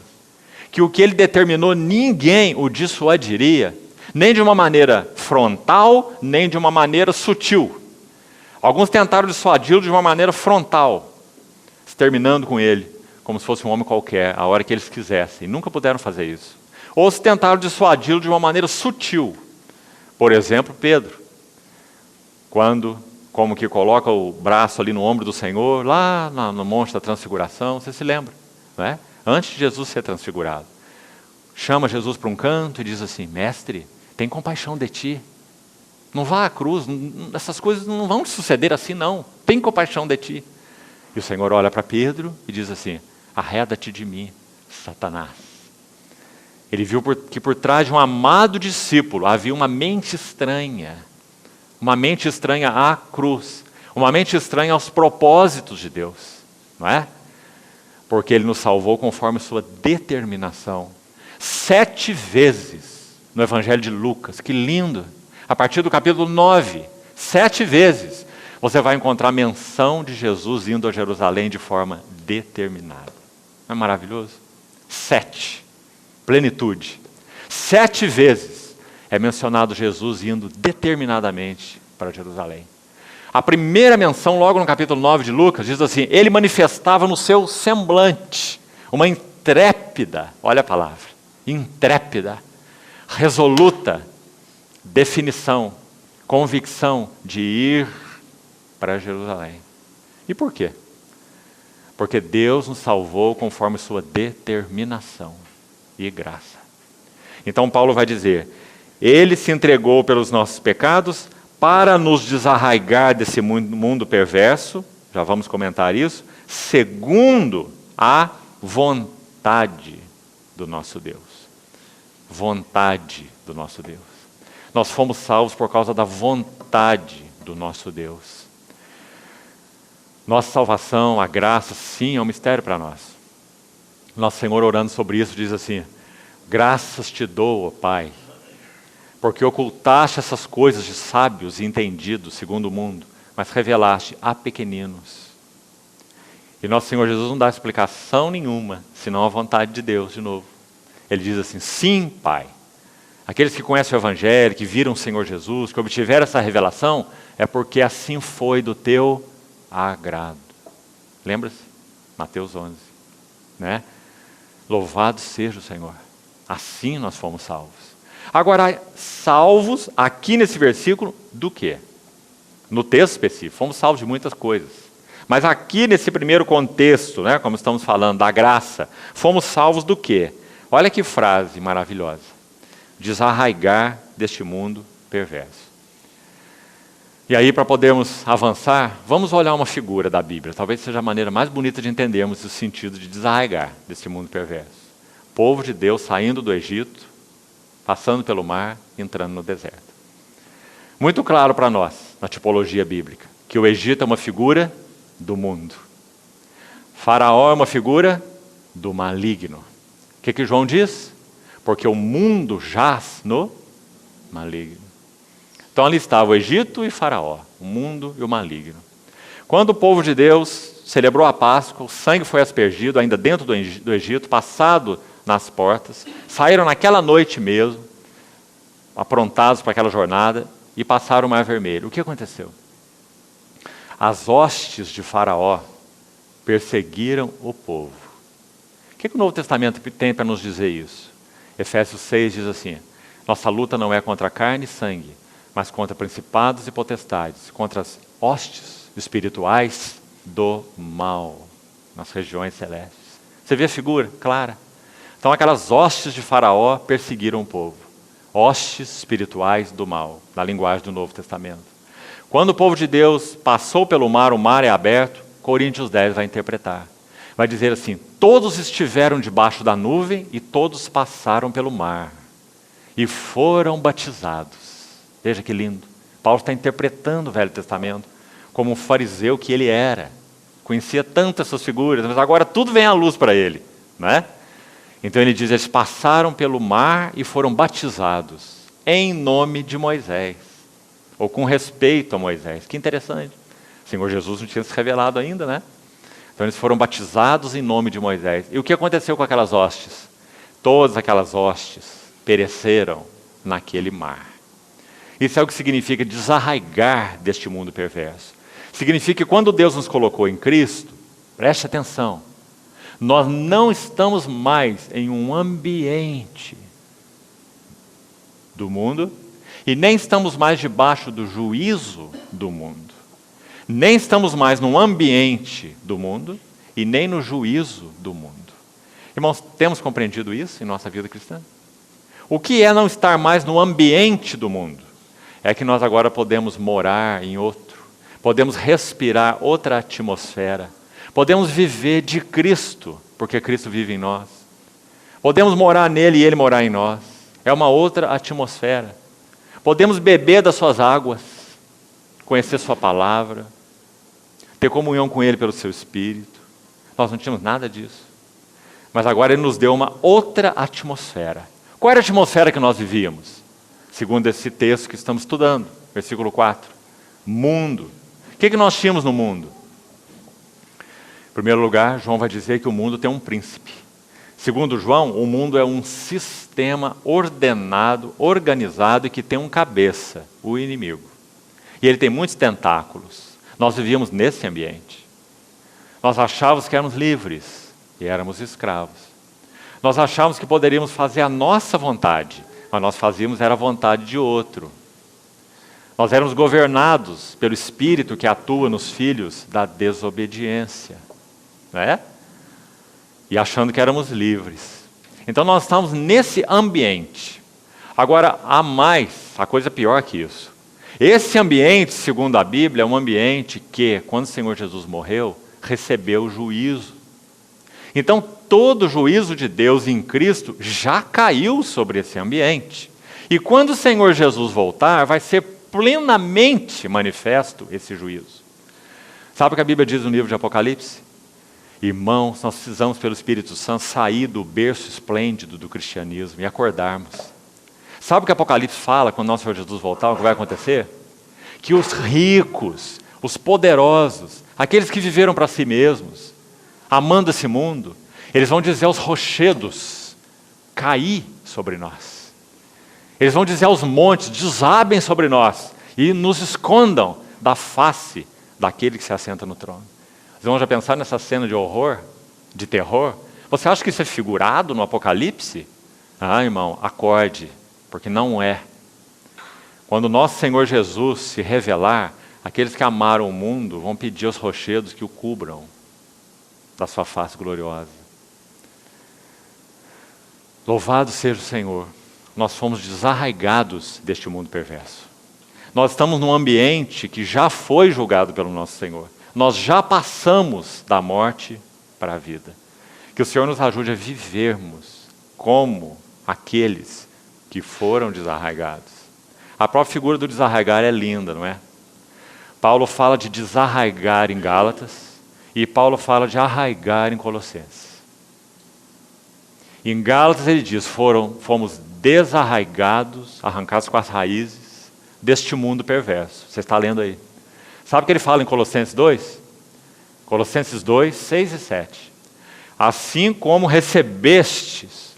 que o que Ele determinou ninguém o dissuadiria, nem de uma maneira frontal, nem de uma maneira sutil. Alguns tentaram dissuadi-lo de uma maneira frontal, exterminando com ele, como se fosse um homem qualquer, a hora que eles quisessem. Nunca puderam fazer isso. Ou se tentaram dissuadi-lo de uma maneira sutil. Por exemplo, Pedro, quando, como que coloca o braço ali no ombro do Senhor, lá no Monte da Transfiguração, você se lembra, não é? Antes de Jesus ser transfigurado. Chama Jesus para um canto e diz assim: mestre, tem compaixão de ti. Não vá à cruz, essas coisas não vão suceder assim não. Tem compaixão de ti. E o Senhor olha para Pedro e diz assim: arreda-te de mim, Satanás. Ele viu que por trás de um amado discípulo havia uma mente estranha à cruz, uma mente estranha aos propósitos de Deus, não é? Porque Ele nos salvou conforme sua determinação. 7 vezes no Evangelho de Lucas, que lindo! A partir do capítulo 9, 7 vezes, você vai encontrar menção de Jesus indo a Jerusalém de forma determinada. Não é maravilhoso? 7. Plenitude. 7 vezes é mencionado Jesus indo determinadamente para Jerusalém. A primeira menção, logo no capítulo 9 de Lucas, diz assim: Ele manifestava no seu semblante uma intrépida, olha a palavra, intrépida, resoluta definição, convicção de ir para Jerusalém. E por quê? Porque Deus nos salvou conforme sua determinação e graça. Então Paulo vai dizer: Ele se entregou pelos nossos pecados para nos desarraigar desse mundo perverso, já vamos comentar isso, segundo a vontade do nosso Deus. Vontade do nosso Deus. Nós fomos salvos por causa da vontade do nosso Deus. Nossa salvação, a graça, sim, é um mistério para nós. Nosso Senhor, orando sobre isso, diz assim: graças te dou, ó Pai, porque ocultaste essas coisas de sábios e entendidos, segundo o mundo, mas revelaste a pequeninos. E nosso Senhor Jesus não dá explicação nenhuma, senão a vontade de Deus, de novo. Ele diz assim: sim, Pai. Aqueles que conhecem o Evangelho, que viram o Senhor Jesus, que obtiveram essa revelação, é porque assim foi do teu agrado. Lembra-se? Mateus 11. Né? Louvado seja o Senhor. Assim nós fomos salvos. Agora, salvos aqui nesse versículo do quê? No texto específico, fomos salvos de muitas coisas. Mas aqui nesse primeiro contexto, né, como estamos falando, da graça, fomos salvos do quê? Olha que frase maravilhosa. Desarraigar deste mundo perverso. E aí, para podermos avançar, vamos olhar uma figura da Bíblia. Talvez seja a maneira mais bonita de entendermos o sentido de desarraigar deste mundo perverso. Povo de Deus saindo do Egito, passando pelo mar, entrando no deserto. Muito claro para nós, na tipologia bíblica, que o Egito é uma figura do mundo. Faraó é uma figura do maligno. O que João diz? Porque o mundo jaz no maligno. Então ali estava o Egito e Faraó, o mundo e o maligno. Quando o povo de Deus celebrou a Páscoa, o sangue foi aspergido ainda dentro do Egito, passado nas portas, saíram naquela noite mesmo, aprontados para aquela jornada, e passaram o Mar Vermelho. O que aconteceu? As hostes de Faraó perseguiram o povo. O que o Novo Testamento tem para nos dizer isso? Efésios 6 diz assim: nossa luta não é contra carne e sangue, mas contra principados e potestades, contra as hostes espirituais do mal. nas regiões celestes. Você vê a figura clara? Então aquelas hostes de Faraó perseguiram o povo. Hostes espirituais do mal, na linguagem do Novo Testamento. Quando o povo de Deus passou pelo mar, o mar é aberto, Coríntios 10 vai interpretar. Vai dizer assim: todos estiveram debaixo da nuvem e todos passaram pelo mar e foram batizados. Veja que lindo. Paulo está interpretando o Velho Testamento como um fariseu que ele era. Conhecia tantas essas figuras, mas agora tudo vem à luz para ele, né? Então ele diz: eles passaram pelo mar e foram batizados em nome de Moisés, ou com respeito a Moisés. Que interessante. O Senhor Jesus não tinha se revelado ainda, né? Então eles foram batizados em nome de Moisés. E o que aconteceu com aquelas hostes? Todas aquelas hostes pereceram naquele mar. Isso é o que significa desarraigar deste mundo perverso. Significa que quando Deus nos colocou em Cristo, preste atenção, nós não estamos mais em um ambiente do mundo e nem estamos mais debaixo do juízo do mundo. Nem estamos mais no ambiente do mundo e nem no juízo do mundo. Irmãos, temos compreendido isso em nossa vida cristã? O que é não estar mais no ambiente do mundo? É que nós agora podemos morar em outro, podemos respirar outra atmosfera, podemos viver de Cristo, porque Cristo vive em nós. Podemos morar nele e ele morar em nós. É uma outra atmosfera. Podemos beber das suas águas, conhecer sua palavra, ter comunhão com ele pelo seu Espírito. Nós não tínhamos nada disso. Mas agora ele nos deu uma outra atmosfera. Qual era a atmosfera que nós vivíamos? Segundo esse texto que estamos estudando, versículo 4. Mundo. O que nós tínhamos no mundo? Em primeiro lugar, João vai dizer que o mundo tem um príncipe. Segundo João, o mundo é um sistema ordenado, organizado e que tem um cabeça, o inimigo. E ele tem muitos tentáculos. Nós vivíamos nesse ambiente. Nós achávamos que éramos livres e éramos escravos. Nós achávamos que poderíamos fazer a nossa vontade, mas nós fazíamos era a vontade de outro. Nós éramos governados pelo Espírito que atua nos filhos da desobediência, né? E achando que éramos livres. Então nós estávamos nesse ambiente. Agora, há mais, a coisa pior que isso. Esse ambiente, segundo a Bíblia, é um ambiente que, quando o Senhor Jesus morreu, recebeu juízo. Então, todo o juízo de Deus em Cristo já caiu sobre esse ambiente. E quando o Senhor Jesus voltar, vai ser plenamente manifesto esse juízo. Sabe o que a Bíblia diz no livro de Apocalipse? Irmãos, nós precisamos, pelo Espírito Santo, sair do berço esplêndido do cristianismo e acordarmos. Sabe o que Apocalipse fala quando nosso Senhor Jesus voltar? O que vai acontecer? Que os ricos, os poderosos, aqueles que viveram para si mesmos, amando esse mundo, eles vão dizer aos rochedos: caí sobre nós. Eles vão dizer aos montes: desabem sobre nós e nos escondam da face daquele que se assenta no trono. Vocês vão já pensar nessa cena de horror, de terror? Você acha que isso é figurado no Apocalipse? Ah, irmão, acorde, porque não é. Quando nosso Senhor Jesus se revelar, aqueles que amaram o mundo vão pedir aos rochedos que o cubram da sua face gloriosa. Louvado seja o Senhor. Nós fomos desarraigados deste mundo perverso. Nós estamos num ambiente que já foi julgado pelo nosso Senhor. Nós já passamos da morte para a vida. Que o Senhor nos ajude a vivermos como aqueles que foram desarraigados. A própria figura do desarraigar é linda, não é? Paulo fala de desarraigar em Gálatas e Paulo fala de arraigar em Colossenses. Em Gálatas ele diz: fomos desarraigados, arrancados com as raízes deste mundo perverso. Você está lendo aí. Sabe o que ele fala em Colossenses 2? Colossenses 2, 6 e 7. Assim como recebestes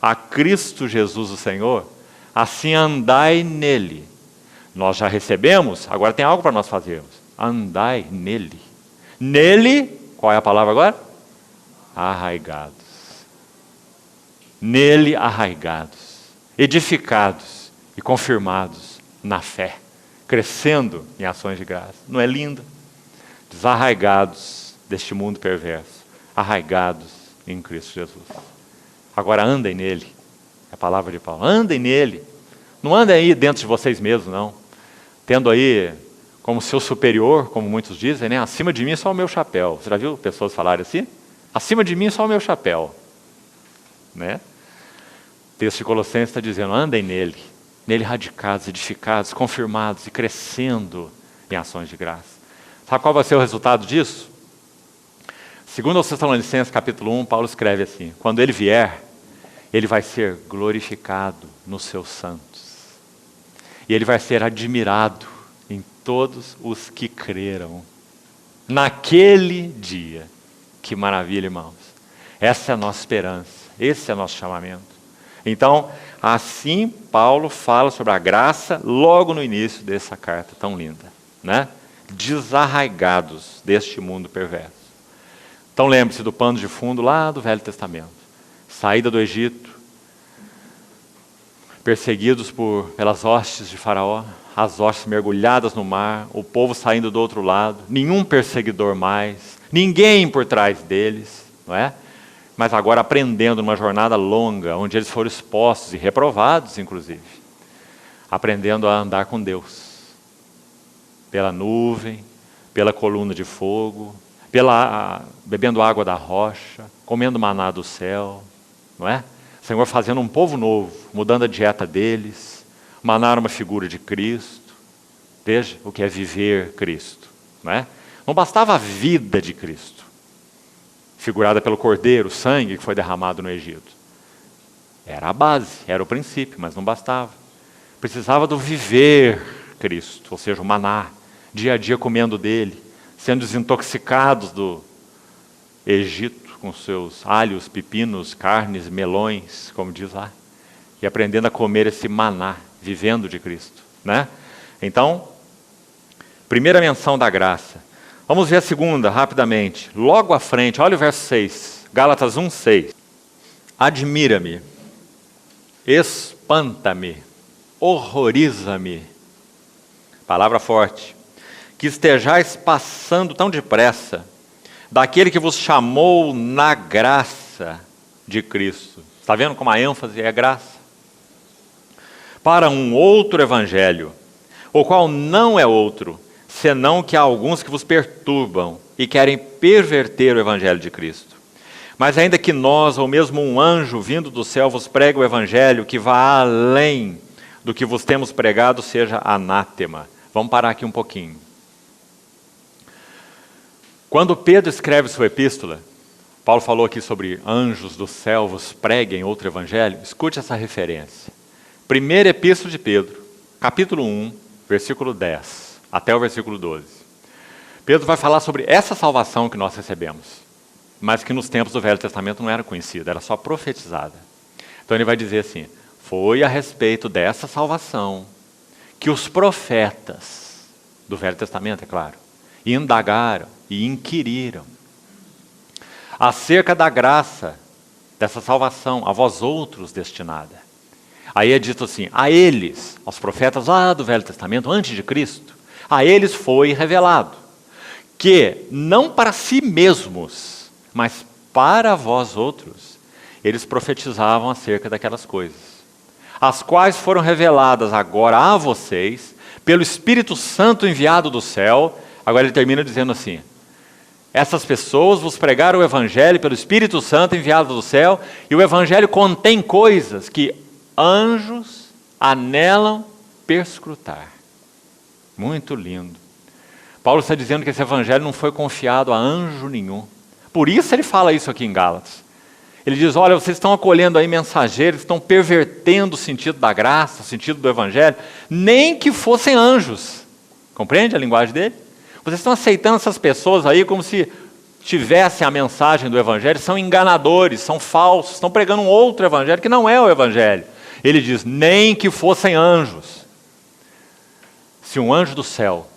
a Cristo Jesus o Senhor, assim andai nele. Nós já recebemos, agora tem algo para nós fazermos. Andai nele. Nele, qual é a palavra agora? Arraigados. Nele arraigados, edificados e confirmados na fé, crescendo em ações de graça. Não é lindo? Desarraigados deste mundo perverso, arraigados em Cristo Jesus. Agora andem nele, é a palavra de Paulo, andem nele. Não andem aí dentro de vocês mesmos, não. Tendo aí como seu superior, como muitos dizem, né? Acima de mim é só o meu chapéu. Você já viu pessoas falarem assim? Acima de mim é só o meu chapéu. Né? O texto de Colossenses está dizendo, andem nele radicados, edificados, confirmados e crescendo em ações de graça. Sabe qual vai ser o resultado disso? Segundo aos Tessalonicenses, capítulo 1, Paulo escreve assim, quando ele vier, ele vai ser glorificado nos seus santos. E ele vai ser admirado em todos os que creram. Naquele dia. Que maravilha, irmãos. Essa é a nossa esperança. Esse é o nosso chamamento. Então, assim Paulo fala sobre a graça logo no início dessa carta tão linda. Né? Desarraigados deste mundo perverso. Então lembre-se do pano de fundo lá do Velho Testamento. Saída do Egito, perseguidos pelas hostes de Faraó, as hostes mergulhadas no mar, o povo saindo do outro lado, nenhum perseguidor mais, ninguém por trás deles, não é? Mas agora aprendendo numa jornada longa, onde eles foram expostos e reprovados, inclusive, aprendendo a andar com Deus, pela nuvem, pela coluna de fogo, bebendo água da rocha, comendo maná do céu, não é? O Senhor fazendo um povo novo, mudando a dieta deles. Maná era uma figura de Cristo. Veja o que é viver Cristo, não é? Não bastava a vida de Cristo, figurada pelo Cordeiro, o sangue que foi derramado no Egito. Era a base, era o princípio, mas não bastava. Precisava do viver Cristo, ou seja, o maná, dia a dia comendo dele, sendo desintoxicados do Egito, com seus alhos, pepinos, carnes, melões, como diz lá, e aprendendo a comer esse maná, vivendo de Cristo, né? Então, primeira menção da graça. Vamos ver a segunda, rapidamente. Logo à frente, olha o verso 6, Gálatas 1:6. Admira-me, espanta-me, horroriza-me, palavra forte, que estejais passando tão depressa daquele que vos chamou na graça de Cristo. Está vendo como a ênfase é graça? Para um outro evangelho, o qual não é outro, senão que há alguns que vos perturbam e querem perverter o evangelho de Cristo. Mas ainda que nós, ou mesmo um anjo vindo do céu, vos pregue o evangelho que vá além do que vos temos pregado, seja anátema. Vamos parar aqui um pouquinho. Quando Pedro escreve sua epístola, Paulo falou aqui sobre anjos do céu vos preguem outro evangelho. Escute essa referência. Primeira epístola de Pedro, capítulo 1, versículo 10, até o versículo 12. Pedro vai falar sobre essa salvação que nós recebemos, mas que nos tempos do Velho Testamento não era conhecida, era só profetizada. Então ele vai dizer assim, foi a respeito dessa salvação que os profetas do Velho Testamento, é claro, indagaram e inquiriram acerca da graça dessa salvação a vós outros destinada. Aí é dito assim, a eles, aos profetas lá do Velho Testamento, antes de Cristo, a eles foi revelado que não para si mesmos, mas para vós outros, eles profetizavam acerca daquelas coisas, as quais foram reveladas agora a vocês pelo Espírito Santo enviado do céu. Agora ele termina dizendo assim, essas pessoas vos pregaram o Evangelho pelo Espírito Santo enviado do céu, e o Evangelho contém coisas que anjos anelam perscrutar. Muito lindo. Paulo está dizendo que esse Evangelho não foi confiado a anjo nenhum. Por isso ele fala isso aqui em Gálatas. Ele diz, olha, vocês estão acolhendo aí mensageiros, estão pervertendo o sentido da graça, o sentido do Evangelho, nem que fossem anjos. Compreende a linguagem dele? Vocês estão aceitando essas pessoas aí como se tivessem a mensagem do Evangelho, são enganadores, são falsos, estão pregando um outro Evangelho que não é o Evangelho. Ele diz, nem que fossem anjos. Se um anjo do céu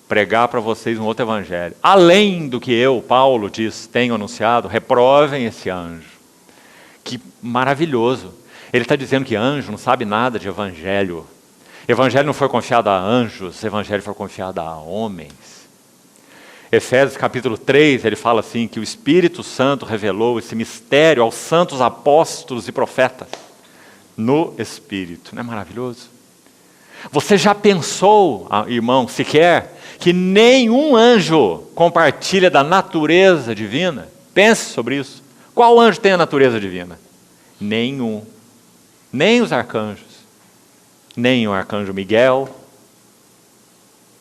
pregar para vocês um outro Evangelho, além do que eu, Paulo, diz, tenho anunciado, reprovem esse anjo. Que maravilhoso. Ele está dizendo que anjo não sabe nada de Evangelho. Evangelho não foi confiado a anjos, Evangelho foi confiado a homens. Efésios capítulo 3, ele fala assim, que o Espírito Santo revelou esse mistério aos santos apóstolos e profetas no Espírito. Não é maravilhoso? Você já pensou, irmão, sequer, que nenhum anjo compartilha da natureza divina? Pense sobre isso. Qual anjo tem a natureza divina? Nenhum. Nem os arcanjos. Nem o arcanjo Miguel.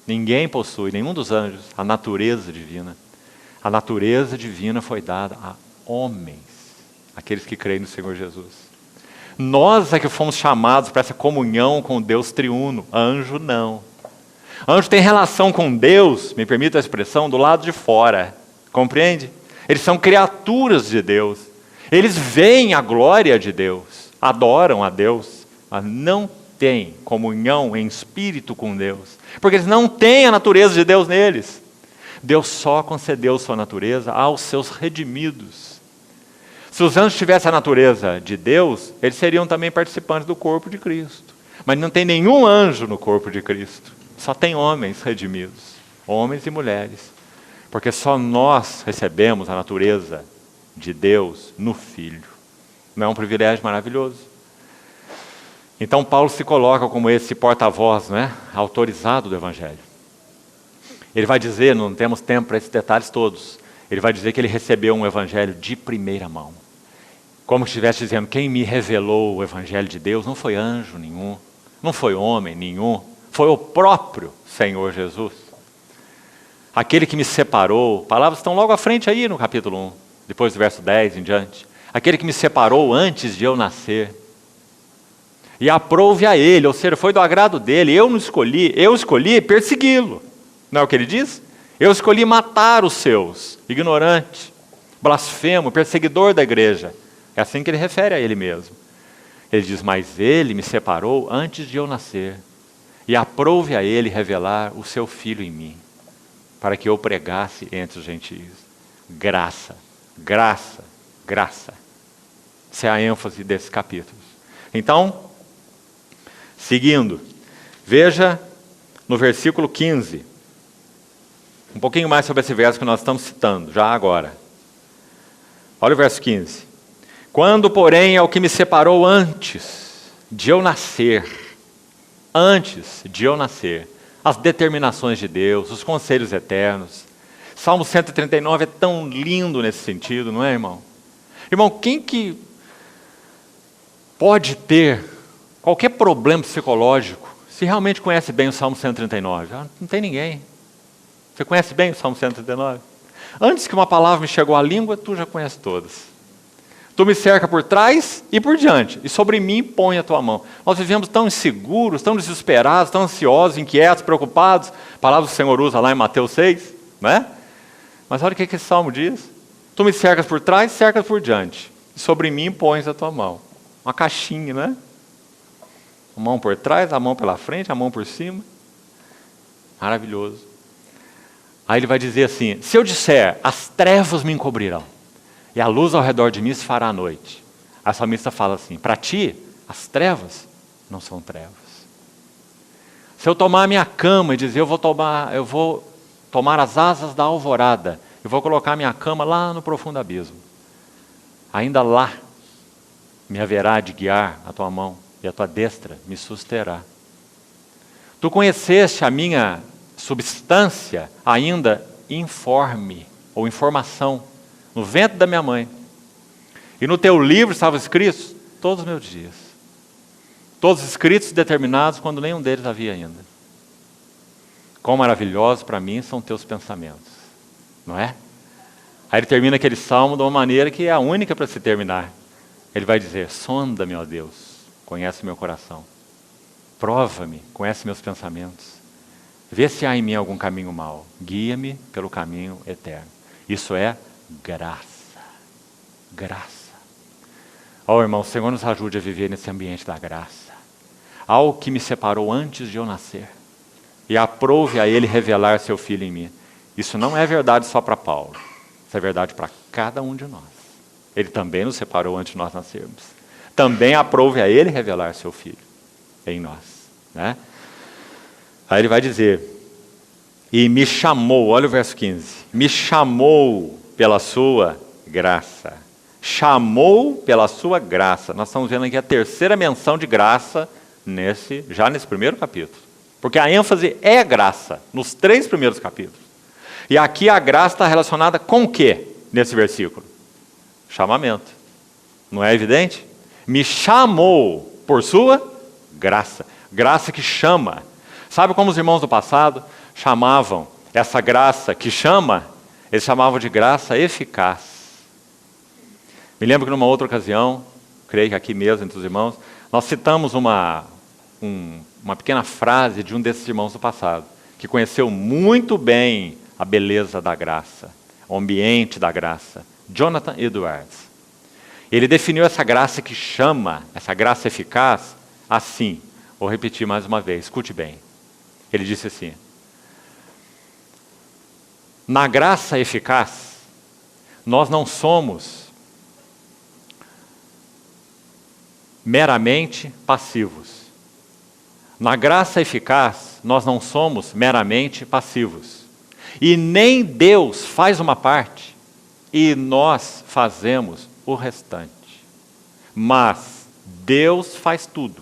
Ninguém possui, nenhum dos anjos, a natureza divina. A natureza divina foi dada a homens, aqueles que creem no Senhor Jesus. Nós é que fomos chamados para essa comunhão com Deus triuno, anjo não. Anjo tem relação com Deus, me permita a expressão, do lado de fora, compreende? Eles são criaturas de Deus, eles veem a glória de Deus, adoram a Deus, mas não têm comunhão em espírito com Deus, porque eles não têm a natureza de Deus neles. Deus só concedeu sua natureza aos seus redimidos. Se os anjos tivessem a natureza de Deus, eles seriam também participantes do corpo de Cristo. Mas não tem nenhum anjo no corpo de Cristo. Só tem homens redimidos, homens e mulheres. Porque só nós recebemos a natureza de Deus no Filho. Não é um privilégio maravilhoso? Então Paulo se coloca como esse porta-voz, não é? Autorizado do Evangelho. Ele vai dizer, não temos tempo para esses detalhes todos, ele vai dizer que ele recebeu um Evangelho de primeira mão. Como se estivesse dizendo, quem me revelou o Evangelho de Deus não foi anjo nenhum, não foi homem nenhum, foi o próprio Senhor Jesus. Aquele que me separou, palavras estão logo à frente aí no capítulo 1, depois do verso 10 em diante. Aquele que me separou antes de eu nascer. E aprouve a ele, ou seja, foi do agrado dele, eu escolhi persegui-lo. Não é o que ele diz? Eu escolhi matar os seus, ignorante, blasfemo, perseguidor da igreja. É assim que ele refere a ele mesmo. Ele diz, mas ele me separou antes de eu nascer, e aprouve a ele revelar o seu Filho em mim, para que eu pregasse entre os gentios. Graça, graça, graça. Essa é a ênfase desses capítulos. Então, seguindo, veja no versículo 15, um pouquinho mais sobre esse verso que nós estamos citando, já agora. Olha o verso 15. Quando, porém, é o que me separou antes de eu nascer, as determinações de Deus, os conselhos eternos. Salmo 139 é tão lindo nesse sentido, não é, irmão? Irmão, quem que pode ter qualquer problema psicológico se realmente conhece bem o Salmo 139? Não tem ninguém. Você conhece bem o Salmo 139? Antes que uma palavra me chegou à língua, tu já conheces todas. Tu me cerca por trás e por diante, e sobre mim põe a tua mão. Nós vivemos tão inseguros, tão desesperados, tão ansiosos, inquietos, preocupados. Palavras que o Senhor usa lá em Mateus 6, não é? Mas olha o que esse salmo diz. Tu me cercas por trás, cercas por diante, e sobre mim pões a tua mão. Uma caixinha, não é? A mão por trás, a mão pela frente, a mão por cima. Maravilhoso. Aí ele vai dizer assim, se eu disser, as trevas me encobrirão, e a luz ao redor de mim se fará à noite. A salmista fala assim, para ti, as trevas não são trevas. Se eu tomar a minha cama e dizer, eu vou tomar as asas da alvorada, eu vou colocar a minha cama lá no profundo abismo, ainda lá me haverá de guiar a tua mão, e a tua destra me susterá. Tu conheceste a minha substância ainda informe, ou informação, no ventre da minha mãe. E no teu livro estavam escritos todos os meus dias. Todos escritos e determinados quando nenhum deles havia ainda. Quão maravilhosos para mim são teus pensamentos. Não é? Aí ele termina aquele salmo de uma maneira que é a única para se terminar. Ele vai dizer, sonda-me, ó Deus, conhece meu coração. Prova-me, conhece meus pensamentos. Vê se há em mim algum caminho mau. Guia-me pelo caminho eterno. Isso é graça. Graça. Ó irmão, o Senhor nos ajude a viver nesse ambiente da graça. Ao que me separou antes de eu nascer. E aprove a Ele revelar seu Filho em mim. Isso não é verdade só para Paulo. Isso é verdade para cada um de nós. Ele também nos separou antes de nós nascermos. Também aprove a Ele revelar seu Filho em nós. Né? Aí ele vai dizer, E me chamou, olha o verso 15. Me chamou pela sua graça. Chamou pela sua graça. Nós estamos vendo aqui a terceira menção de graça já nesse primeiro capítulo. Porque a ênfase é graça, nos 3 primeiros capítulos. E aqui a graça está relacionada com o quê nesse versículo? Chamamento. Não é evidente? Me chamou por sua graça. Graça que chama. Sabe como os irmãos do passado chamavam essa graça que chama? Eles chamavam de graça eficaz. Me lembro que numa outra ocasião, creio que aqui mesmo entre os irmãos, nós citamos uma pequena frase de um desses irmãos do passado, que conheceu muito bem a beleza da graça, o ambiente da graça, Jonathan Edwards. Ele definiu essa graça que chama, essa graça eficaz, assim. Vou repetir mais uma vez, escute bem. Ele disse assim: na graça eficaz, nós não somos meramente passivos. Na graça eficaz, nós não somos meramente passivos. E nem Deus faz uma parte e nós fazemos o restante. Mas Deus faz tudo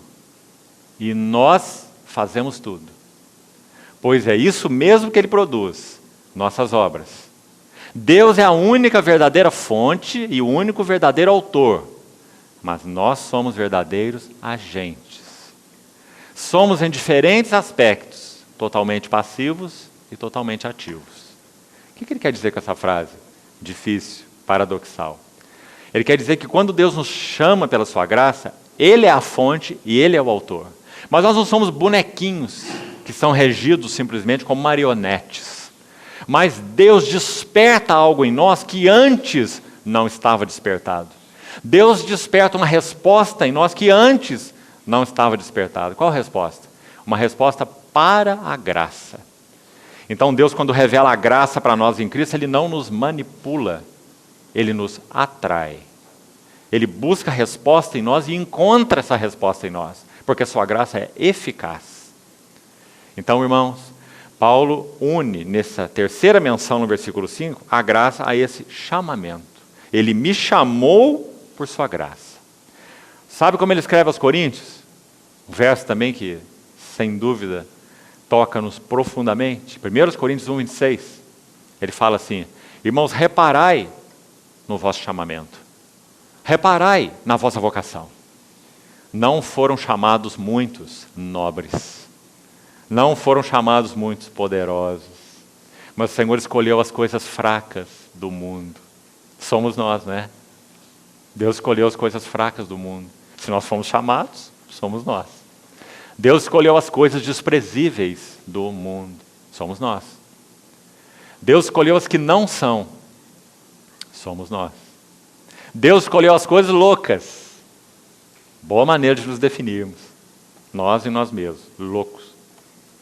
e nós fazemos tudo. Pois é isso mesmo que Ele produz, nossas obras. Deus é a única verdadeira fonte e o único verdadeiro autor, mas nós somos verdadeiros agentes. Somos em diferentes aspectos, totalmente passivos e totalmente ativos. O que ele quer dizer com essa frase? Difícil, paradoxal. Ele quer dizer que quando Deus nos chama pela sua graça, Ele é a fonte e Ele é o autor. Mas nós não somos bonequinhos que são regidos simplesmente como marionetes. Mas Deus desperta algo em nós que antes não estava despertado. Deus desperta uma resposta em nós que antes não estava despertada. Qual a resposta? Uma resposta para a graça. Então Deus, quando revela a graça para nós em Cristo, Ele não nos manipula, Ele nos atrai. Ele busca a resposta em nós e encontra essa resposta em nós, porque a sua graça é eficaz. Então, irmãos, Paulo une nessa terceira menção no versículo 5, a graça a esse chamamento. Ele me chamou por sua graça. Sabe como ele escreve aos Coríntios? Um verso também que, sem dúvida, toca-nos profundamente. 1 Coríntios 1:26. Ele fala assim: irmãos, reparai no vosso chamamento. Reparai na vossa vocação. Não foram chamados muitos nobres. Não foram chamados muitos poderosos. Mas o Senhor escolheu as coisas fracas do mundo. Somos nós, né? Deus escolheu as coisas fracas do mundo. Se nós fomos chamados, somos nós. Deus escolheu as coisas desprezíveis do mundo. Somos nós. Deus escolheu as que não são. Somos nós. Deus escolheu as coisas loucas. Boa maneira de nos definirmos. Nós e nós mesmos, loucos.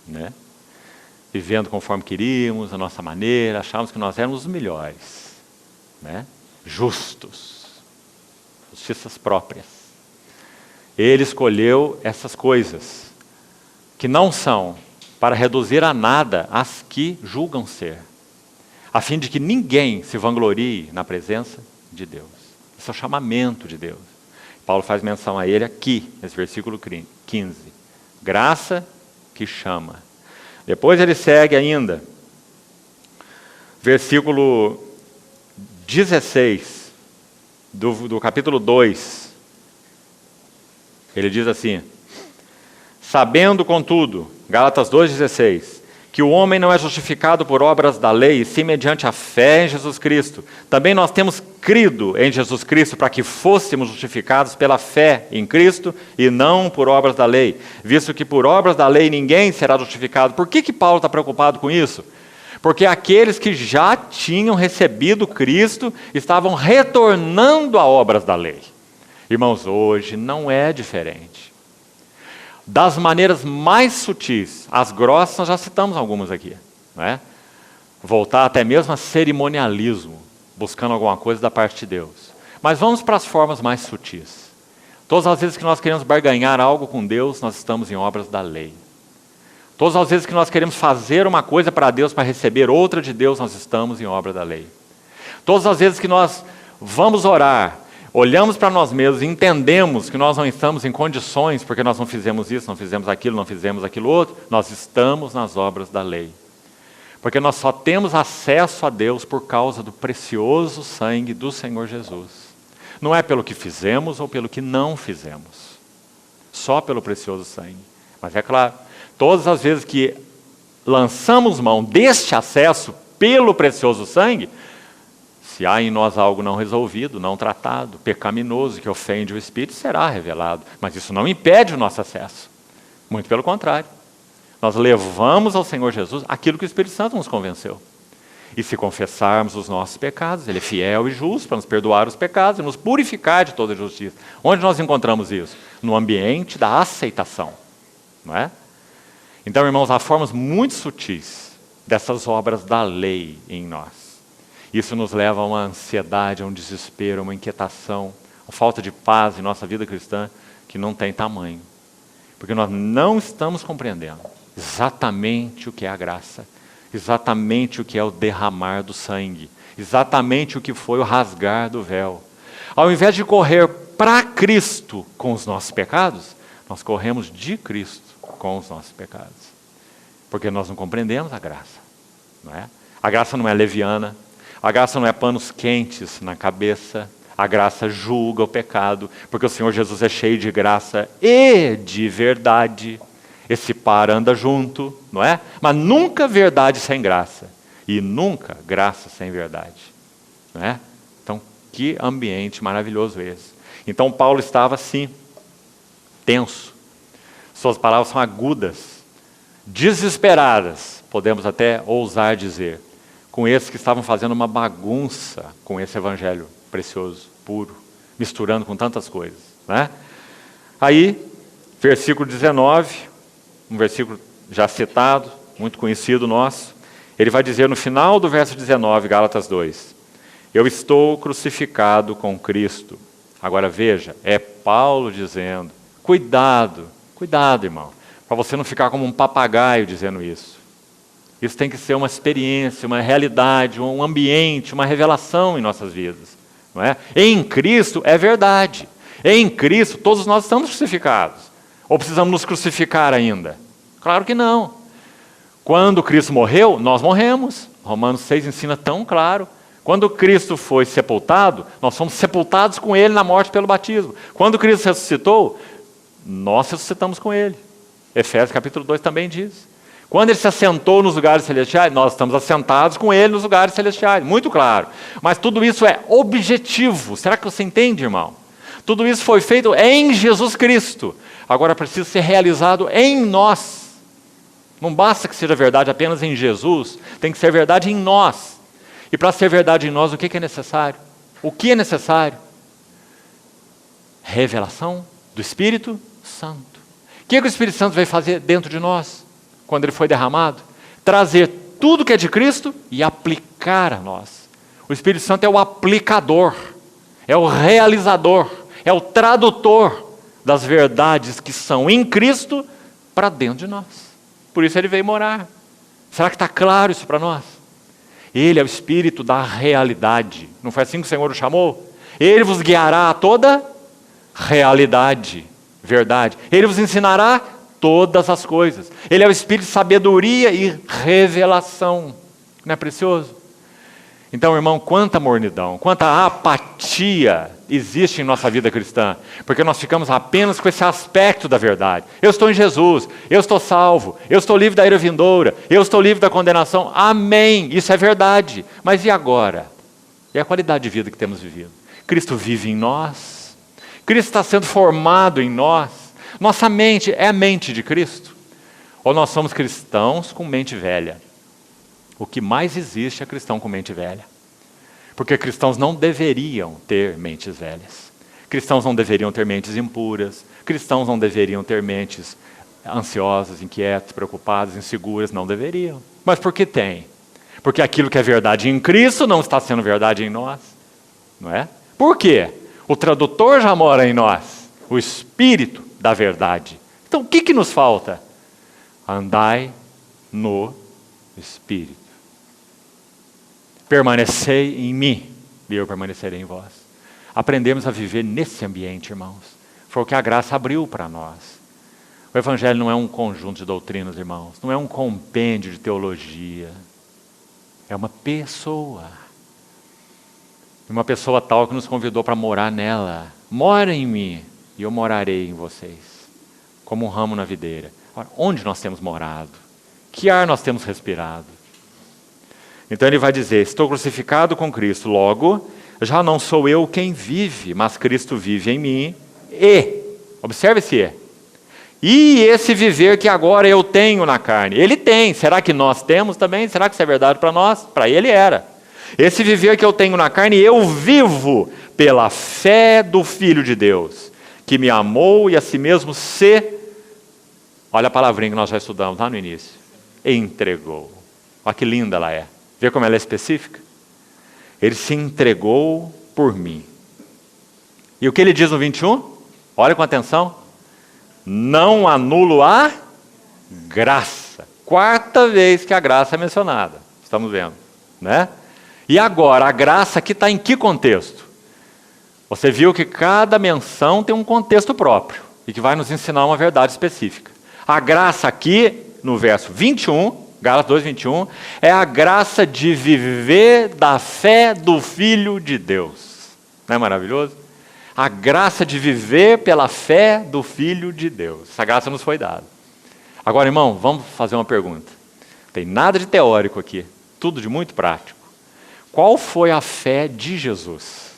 Né? Vivendo conforme queríamos, a nossa maneira, achávamos que nós éramos os melhores. Né? Justos. Justiças próprias. Ele escolheu essas coisas que não são, para reduzir a nada as que julgam ser, a fim de que ninguém se vanglorie na presença de Deus. Esse é o chamamento de Deus. Paulo faz menção a ele aqui, nesse versículo 15. Graça que chama. Depois ele segue ainda, versículo 16, do capítulo 2. Ele diz assim: sabendo, contudo, Gálatas 2,16, que o homem não é justificado por obras da lei, e sim mediante a fé em Jesus Cristo. Também nós temos crido em Jesus Cristo para que fôssemos justificados pela fé em Cristo e não por obras da lei, visto que por obras da lei ninguém será justificado. Por que Paulo está preocupado com isso? Porque aqueles que já tinham recebido Cristo estavam retornando a obras da lei. Irmãos, hoje não é diferente. Das maneiras mais sutis, as grossas, nós já citamos algumas aqui. Não é? Voltar até mesmo a cerimonialismo, buscando alguma coisa da parte de Deus. Mas vamos para as formas mais sutis. Todas as vezes que nós queremos barganhar algo com Deus, nós estamos em obras da lei. Todas as vezes que nós queremos fazer uma coisa para Deus, para receber outra de Deus, nós estamos em obra da lei. Todas as vezes que nós vamos orar, olhamos para nós mesmos e entendemos que nós não estamos em condições, porque nós não fizemos isso, não fizemos aquilo outro, nós estamos nas obras da lei. Porque nós só temos acesso a Deus por causa do precioso sangue do Senhor Jesus. Não é pelo que fizemos ou pelo que não fizemos. Só pelo precioso sangue. Mas é claro, todas as vezes que lançamos mão deste acesso pelo precioso sangue, se há em nós algo não resolvido, não tratado, pecaminoso, que ofende o Espírito, será revelado. Mas isso não impede o nosso acesso. Muito pelo contrário. Nós levamos ao Senhor Jesus aquilo que o Espírito Santo nos convenceu. E se confessarmos os nossos pecados, Ele é fiel e justo para nos perdoar os pecados e nos purificar de toda justiça. Onde nós encontramos isso? No ambiente da aceitação. Não é? Então, irmãos, há formas muito sutis dessas obras da lei em nós. Isso nos leva a uma ansiedade, a um desespero, a uma inquietação, a falta de paz em nossa vida cristã que não tem tamanho. Porque nós não estamos compreendendo exatamente o que é a graça, exatamente o que é o derramar do sangue, exatamente o que foi o rasgar do véu. Ao invés de correr para Cristo com os nossos pecados, nós corremos de Cristo com os nossos pecados. Porque nós não compreendemos a graça. Não é? A graça não é leviana, a graça não é panos quentes na cabeça, a graça julga o pecado, porque o Senhor Jesus é cheio de graça e de verdade. Esse par anda junto, não é? Mas nunca verdade sem graça, e nunca graça sem verdade. Não é? Então, que ambiente maravilhoso esse. Então, Paulo estava assim, tenso. Suas palavras são agudas, desesperadas, podemos até ousar dizer, com esses que estavam fazendo uma bagunça com esse evangelho precioso, puro, misturando com tantas coisas. Né? Aí, versículo 19, um versículo já citado, muito conhecido nosso, ele vai dizer no final do verso 19, Gálatas 2, eu estou crucificado com Cristo. Agora veja, é Paulo dizendo, cuidado, irmão, para você não ficar como um papagaio dizendo isso. Isso tem que ser uma experiência, uma realidade, um ambiente, uma revelação em nossas vidas. Não é? Em Cristo é verdade. Em Cristo todos nós estamos crucificados. Ou precisamos nos crucificar ainda? Claro que não. Quando Cristo morreu, nós morremos. Romanos 6 ensina tão claro. Quando Cristo foi sepultado, nós fomos sepultados com Ele na morte pelo batismo. Quando Cristo ressuscitou, nós ressuscitamos com Ele. Efésios capítulo 2 também diz. Quando Ele se assentou nos lugares celestiais, nós estamos assentados com Ele nos lugares celestiais. Muito claro. Mas tudo isso é objetivo. Será que você entende, irmão? Tudo isso foi feito em Jesus Cristo. Agora precisa ser realizado em nós. Não basta que seja verdade apenas em Jesus. Tem que ser verdade em nós. E para ser verdade em nós, o que é necessário? O que é necessário? Revelação do Espírito Santo. O que o Espírito Santo vai fazer dentro de nós? Quando ele foi derramado, trazer tudo que é de Cristo e aplicar a nós. O Espírito Santo é o aplicador, é o realizador, é o tradutor das verdades que são em Cristo para dentro de nós. Por isso ele veio morar. Será que está claro isso para nós? Ele é o Espírito da realidade. Não foi assim que o Senhor o chamou? Ele vos guiará a toda realidade, verdade. Ele vos ensinará todas as coisas. Ele é o Espírito de sabedoria e revelação. Não é precioso? Então, irmão, quanta mornidão, quanta apatia existe em nossa vida cristã. Porque nós ficamos apenas com esse aspecto da verdade. Eu estou em Jesus, eu estou salvo, eu estou livre da ira vindoura, eu estou livre da condenação. Amém, isso é verdade. Mas e agora? E a qualidade de vida que temos vivido? Cristo vive em nós. Cristo está sendo formado em nós. Nossa mente é a mente de Cristo? Ou nós somos cristãos com mente velha? O que mais existe é cristão com mente velha. Porque cristãos não deveriam ter mentes velhas. Cristãos não deveriam ter mentes impuras. Cristãos não deveriam ter mentes ansiosas, inquietas, preocupadas, inseguras. Não deveriam. Mas por que tem? Porque aquilo que é verdade em Cristo não está sendo verdade em nós. Não é? Por quê? O tradutor já mora em nós. O Espírito da verdade. Então o que nos falta? Andai no Espírito. Permanecei em mim, e eu permanecerei em vós. Aprendemos a viver nesse ambiente, irmãos. Foi o que a graça abriu para nós. O Evangelho não é um conjunto de doutrinas, irmãos. Não é um compêndio de teologia. É uma pessoa. Uma pessoa tal que nos convidou para morar nela. Mora em mim e eu morarei em vocês. Como um ramo na videira. Ora, onde nós temos morado? Que ar nós temos respirado? Então ele vai dizer, estou crucificado com Cristo, logo, já não sou eu quem vive, mas Cristo vive em mim. E, observe esse e esse viver que agora eu tenho na carne. Ele tem, será que nós temos também? Será que isso é verdade para nós? Para ele era. Esse viver que eu tenho na carne, eu vivo pela fé do Filho de Deus, que me amou e a si mesmo olha a palavrinha que nós já estudamos lá no início, entregou. Olha que linda ela é. Vê como ela é específica? Ele se entregou por mim. E o que ele diz no 21? Olha com atenção. Não anulo a graça. Quarta vez que a graça é mencionada. Estamos vendo, né? E agora, a graça aqui está em que contexto? Você viu que cada menção tem um contexto próprio e que vai nos ensinar uma verdade específica. A graça aqui, no verso 21, Gálatas 2, 21, é a graça de viver da fé do Filho de Deus. Não é maravilhoso? A graça de viver pela fé do Filho de Deus. Essa graça nos foi dada. Agora, irmão, vamos fazer uma pergunta. Não tem nada de teórico aqui, tudo de muito prático. Qual foi a fé de Jesus?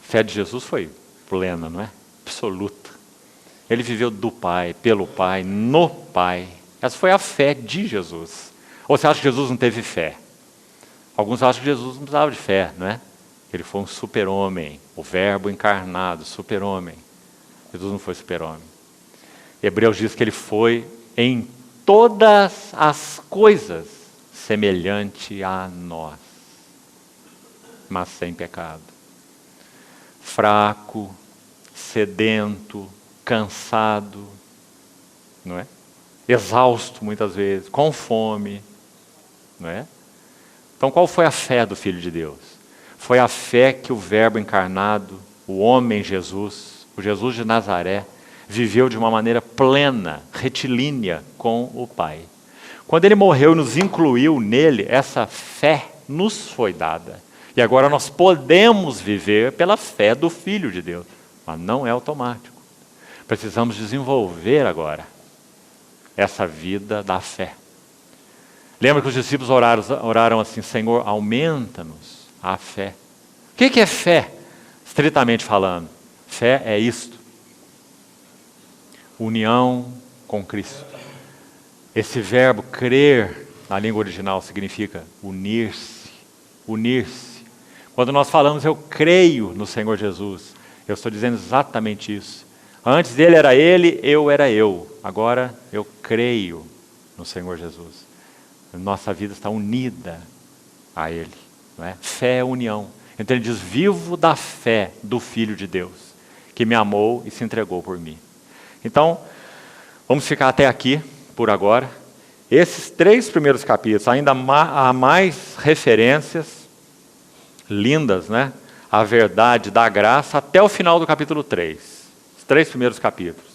A fé de Jesus foi plena, não é? Absoluta. Ele viveu do Pai, pelo Pai, no Pai. Essa foi a fé de Jesus. Ou você acha que Jesus não teve fé? Alguns acham que Jesus não precisava de fé, não é? Ele foi um super-homem, o verbo encarnado, super-homem. Jesus não foi super-homem. Hebreus diz que ele foi em todas as coisas semelhante a nós, mas sem pecado. Fraco, sedento, cansado, não é? Exausto muitas vezes, com fome, não é? Então qual foi a fé do Filho de Deus? Foi a fé que o verbo encarnado, o homem Jesus, o Jesus de Nazaré, viveu de uma maneira plena, retilínea com o Pai. Quando ele morreu e nos incluiu nele, essa fé nos foi dada. E agora nós podemos viver pela fé do Filho de Deus, mas não é automático. Precisamos desenvolver agora essa vida da fé. Lembra que os discípulos oraram assim, Senhor, aumenta-nos a fé. O que é fé, estritamente falando? Fé é isto. União com Cristo. Esse verbo crer, na língua original, significa unir-se. Unir-se. Quando nós falamos, eu creio no Senhor Jesus, eu estou dizendo exatamente isso. Antes dele era ele, eu era eu. Agora eu creio no Senhor Jesus. Nossa vida está unida a ele. Não é? Fé é união. Então ele diz, vivo da fé do Filho de Deus, que me amou e se entregou por mim. Então, vamos ficar até aqui, por agora. Esses 3 primeiros capítulos, ainda há mais referências lindas, né? A verdade da graça, até o final do capítulo 3. Os 3 primeiros capítulos.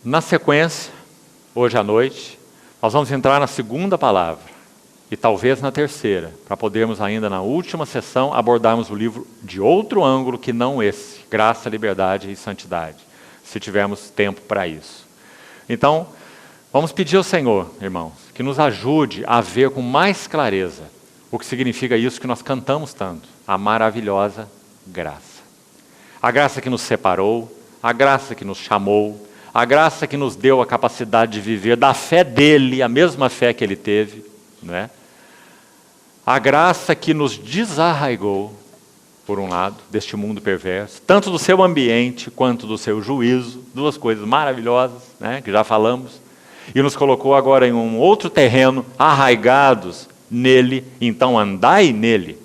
Na sequência, hoje à noite, nós vamos entrar na segunda palavra. E talvez na terceira, para podermos ainda na última sessão abordarmos o livro de outro ângulo que não esse. Graça, liberdade e santidade. Se tivermos tempo para isso. Então, vamos pedir ao Senhor, irmãos, que nos ajude a ver com mais clareza o que significa isso que nós cantamos tanto. A maravilhosa graça. A graça que nos separou, a graça que nos chamou, a graça que nos deu a capacidade de viver da fé dele, a mesma fé que ele teve, não é? A graça que nos desarraigou, por um lado, deste mundo perverso, tanto do seu ambiente quanto do seu juízo, 2 coisas maravilhosas, né, que já falamos, e nos colocou agora em um outro terreno, arraigados nele, então andai nele,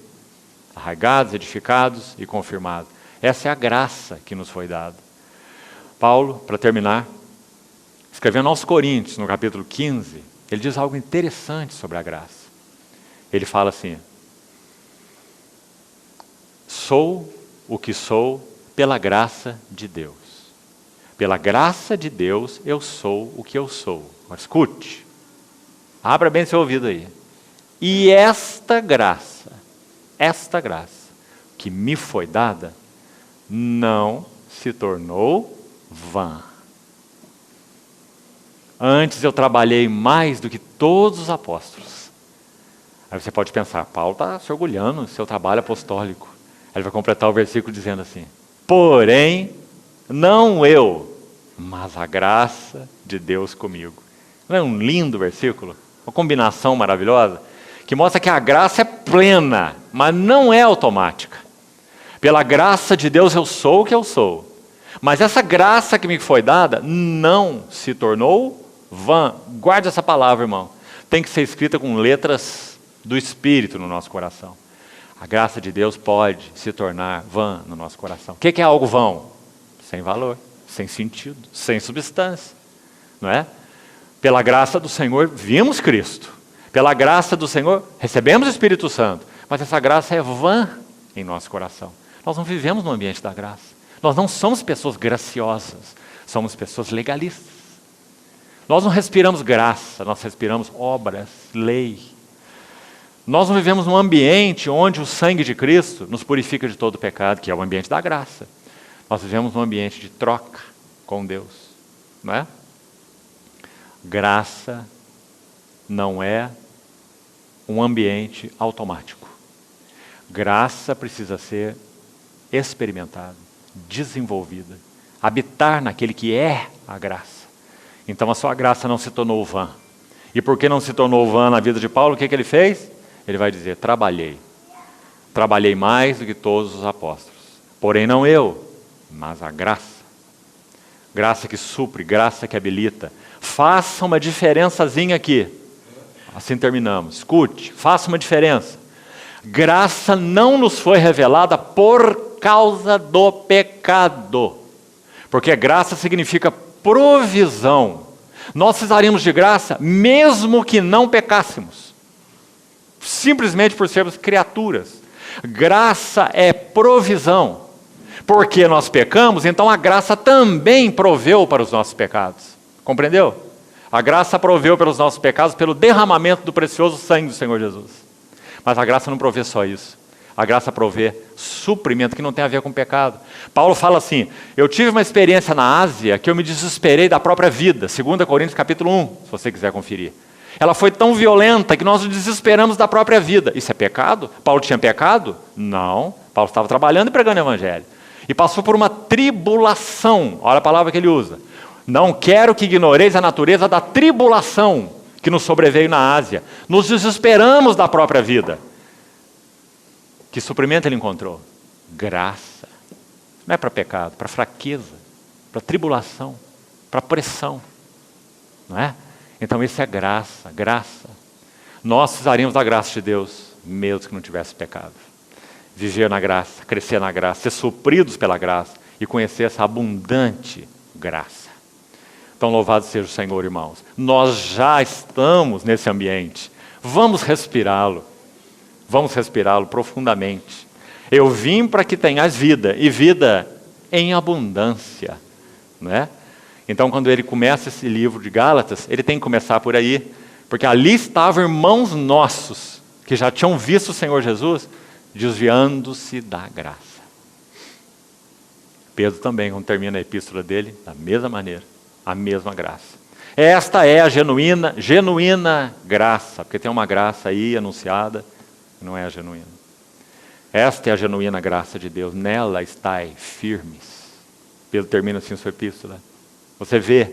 arraigados, edificados e confirmados. Essa é a graça que nos foi dada. Paulo, para terminar, escrevendo aos Coríntios, no capítulo 15, ele diz algo interessante sobre a graça. Ele fala assim: sou o que sou pela graça de Deus. Pela graça de Deus eu sou o que eu sou. Agora escute, abra bem seu ouvido aí. E esta graça que me foi dada, não se tornou vã. Antes eu trabalhei mais do que todos os apóstolos. Aí você pode pensar, Paulo está se orgulhando do seu trabalho apostólico. Aí ele vai completar o versículo dizendo assim: porém, não eu, mas a graça de Deus comigo. Não é um lindo versículo? Uma combinação maravilhosa, que mostra que a graça é plena, mas não é automática. Pela graça de Deus eu sou o que eu sou. Mas essa graça que me foi dada não se tornou vã. Guarde essa palavra, irmão. Tem que ser escrita com letras do Espírito no nosso coração. A graça de Deus pode se tornar vã no nosso coração. O que é algo vão? Sem valor, sem sentido, sem substância. Não é? Pela graça do Senhor vimos Cristo. Pela graça do Senhor recebemos o Espírito Santo. Mas essa graça é vã em nosso coração. Nós não vivemos no ambiente da graça. Nós não somos pessoas graciosas. Somos pessoas legalistas. Nós não respiramos graça, nós respiramos obras, lei. Nós não vivemos num ambiente onde o sangue de Cristo nos purifica de todo pecado, que é o ambiente da graça. Nós vivemos num ambiente de troca com Deus, não é? Graça não é um ambiente automático. Graça precisa ser experimentada, desenvolvida, habitar naquele que é a graça. Então a sua graça não se tornou vã. E porque não se tornou vã na vida de Paulo, o que ele fez? Ele vai dizer: trabalhei mais do que todos os apóstolos. Porém não eu, mas a graça. Graça que supre, graça que habilita. Faça uma diferençazinha aqui. Assim terminamos. Escute, faça uma diferença. Graça não nos foi revelada por causa do pecado. Porque graça significa provisão. Nós precisaríamos de graça mesmo que não pecássemos. Simplesmente por sermos criaturas. Graça é provisão. Porque nós pecamos, então a graça também proveu para os nossos pecados. Compreendeu? A graça proveu pelos nossos pecados pelo derramamento do precioso sangue do Senhor Jesus. Mas a graça não provê só isso. A graça provê suprimento que não tem a ver com pecado. Paulo fala assim: eu tive uma experiência na Ásia que eu me desesperei da própria vida. 2 Coríntios capítulo 1, se você quiser conferir. Ela foi tão violenta que nós nos desesperamos da própria vida. Isso é pecado? Paulo tinha pecado? Não. Paulo estava trabalhando e pregando o evangelho. E passou por uma tribulação. Olha a palavra que ele usa. Não quero que ignoreis a natureza da tribulação que nos sobreveio na Ásia. Nos desesperamos da própria vida. Que suprimento ele encontrou? Graça. Não é para pecado, para fraqueza, para tribulação, para pressão. Não é? Então isso é graça, graça. Nós precisaríamos da graça de Deus, mesmo que não tivesse pecado. Viver na graça, crescer na graça, ser supridos pela graça e conhecer essa abundante graça. Então louvado seja o Senhor, irmãos. Nós já estamos nesse ambiente. Vamos respirá-lo. Vamos respirá-lo profundamente. Eu vim para que tenhas vida, e vida em abundância. Não é? Então, quando ele começa esse livro de Gálatas, ele tem que começar por aí, porque ali estavam irmãos nossos, que já tinham visto o Senhor Jesus, desviando-se da graça. Pedro também, quando termina a epístola dele, da mesma maneira, a mesma graça. Esta é a genuína graça, porque tem uma graça aí anunciada, não é a genuína. Esta é a genuína graça de Deus, nela estai firmes. Pedro termina assim a sua epístola. Você vê.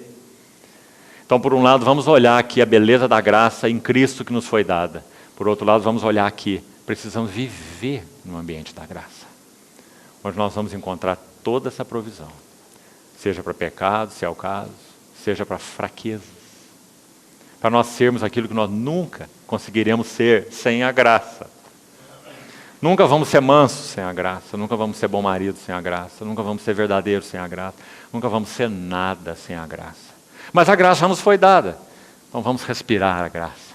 Então, por um lado, vamos olhar aqui a beleza da graça em Cristo que nos foi dada. Por outro lado, vamos olhar aqui, precisamos viver no ambiente da graça, onde nós vamos encontrar toda essa provisão. Seja para pecado, se é o caso, seja para fraquezas. Para nós sermos aquilo que nós nunca conseguiremos ser sem a graça. Nunca vamos ser mansos sem a graça, nunca vamos ser bom marido sem a graça, nunca vamos ser verdadeiros sem a graça, nunca vamos ser nada sem a graça. Mas a graça já nos foi dada. Então vamos respirar a graça.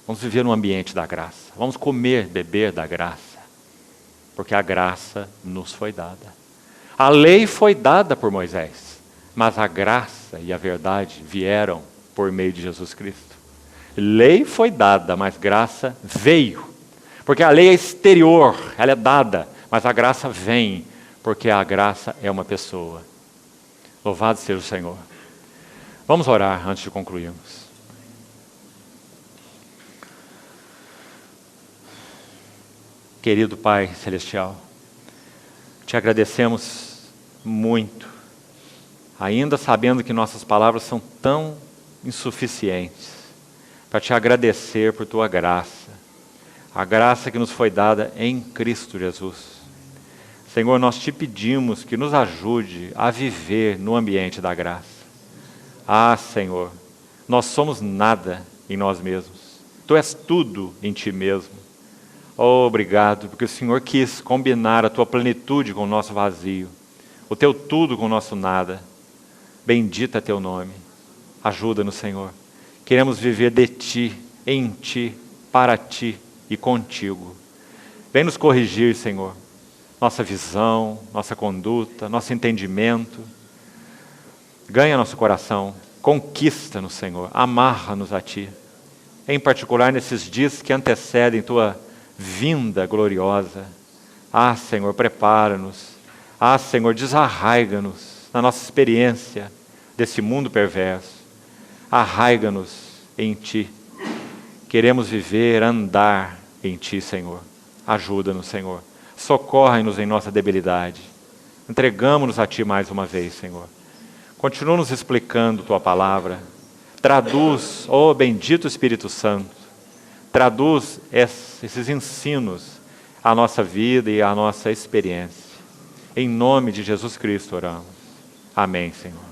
Vamos viver no ambiente da graça. Vamos comer, beber da graça. Porque a graça nos foi dada. A lei foi dada por Moisés, mas a graça e a verdade vieram por meio de Jesus Cristo. Lei foi dada, mas graça veio. Porque a lei é exterior, ela é dada, mas a graça vem, porque a graça é uma pessoa. Louvado seja o Senhor. Vamos orar antes de concluirmos. Querido Pai Celestial, te agradecemos muito, ainda sabendo que nossas palavras são tão insuficientes, para te agradecer por tua graça, a graça que nos foi dada em Cristo Jesus. Senhor, nós te pedimos que nos ajude a viver no ambiente da graça. Ah, Senhor, nós somos nada em nós mesmos. Tu és tudo em ti mesmo. Oh, obrigado, porque o Senhor quis combinar a tua plenitude com o nosso vazio, o teu tudo com o nosso nada. Bendito é teu nome. Ajuda-nos, Senhor. Queremos viver de ti, em ti, para ti e contigo. Vem nos corrigir, Senhor. Nossa visão, nossa conduta, nosso entendimento. Ganha nosso coração, conquista-nos, Senhor, amarra-nos a Ti. Em particular nesses dias que antecedem Tua vinda gloriosa. Ah, Senhor, prepara-nos. Ah, Senhor, desarraiga-nos na nossa experiência desse mundo perverso. Arraiga-nos em Ti. Queremos viver, andar em Ti, Senhor. Ajuda-nos, Senhor. Socorre-nos em nossa debilidade. Entregamos-nos a Ti mais uma vez, Senhor. Continua nos explicando Tua palavra. Traduz, ó bendito Espírito Santo, traduz esses ensinos à nossa vida e à nossa experiência. Em nome de Jesus Cristo oramos. Amém, Senhor.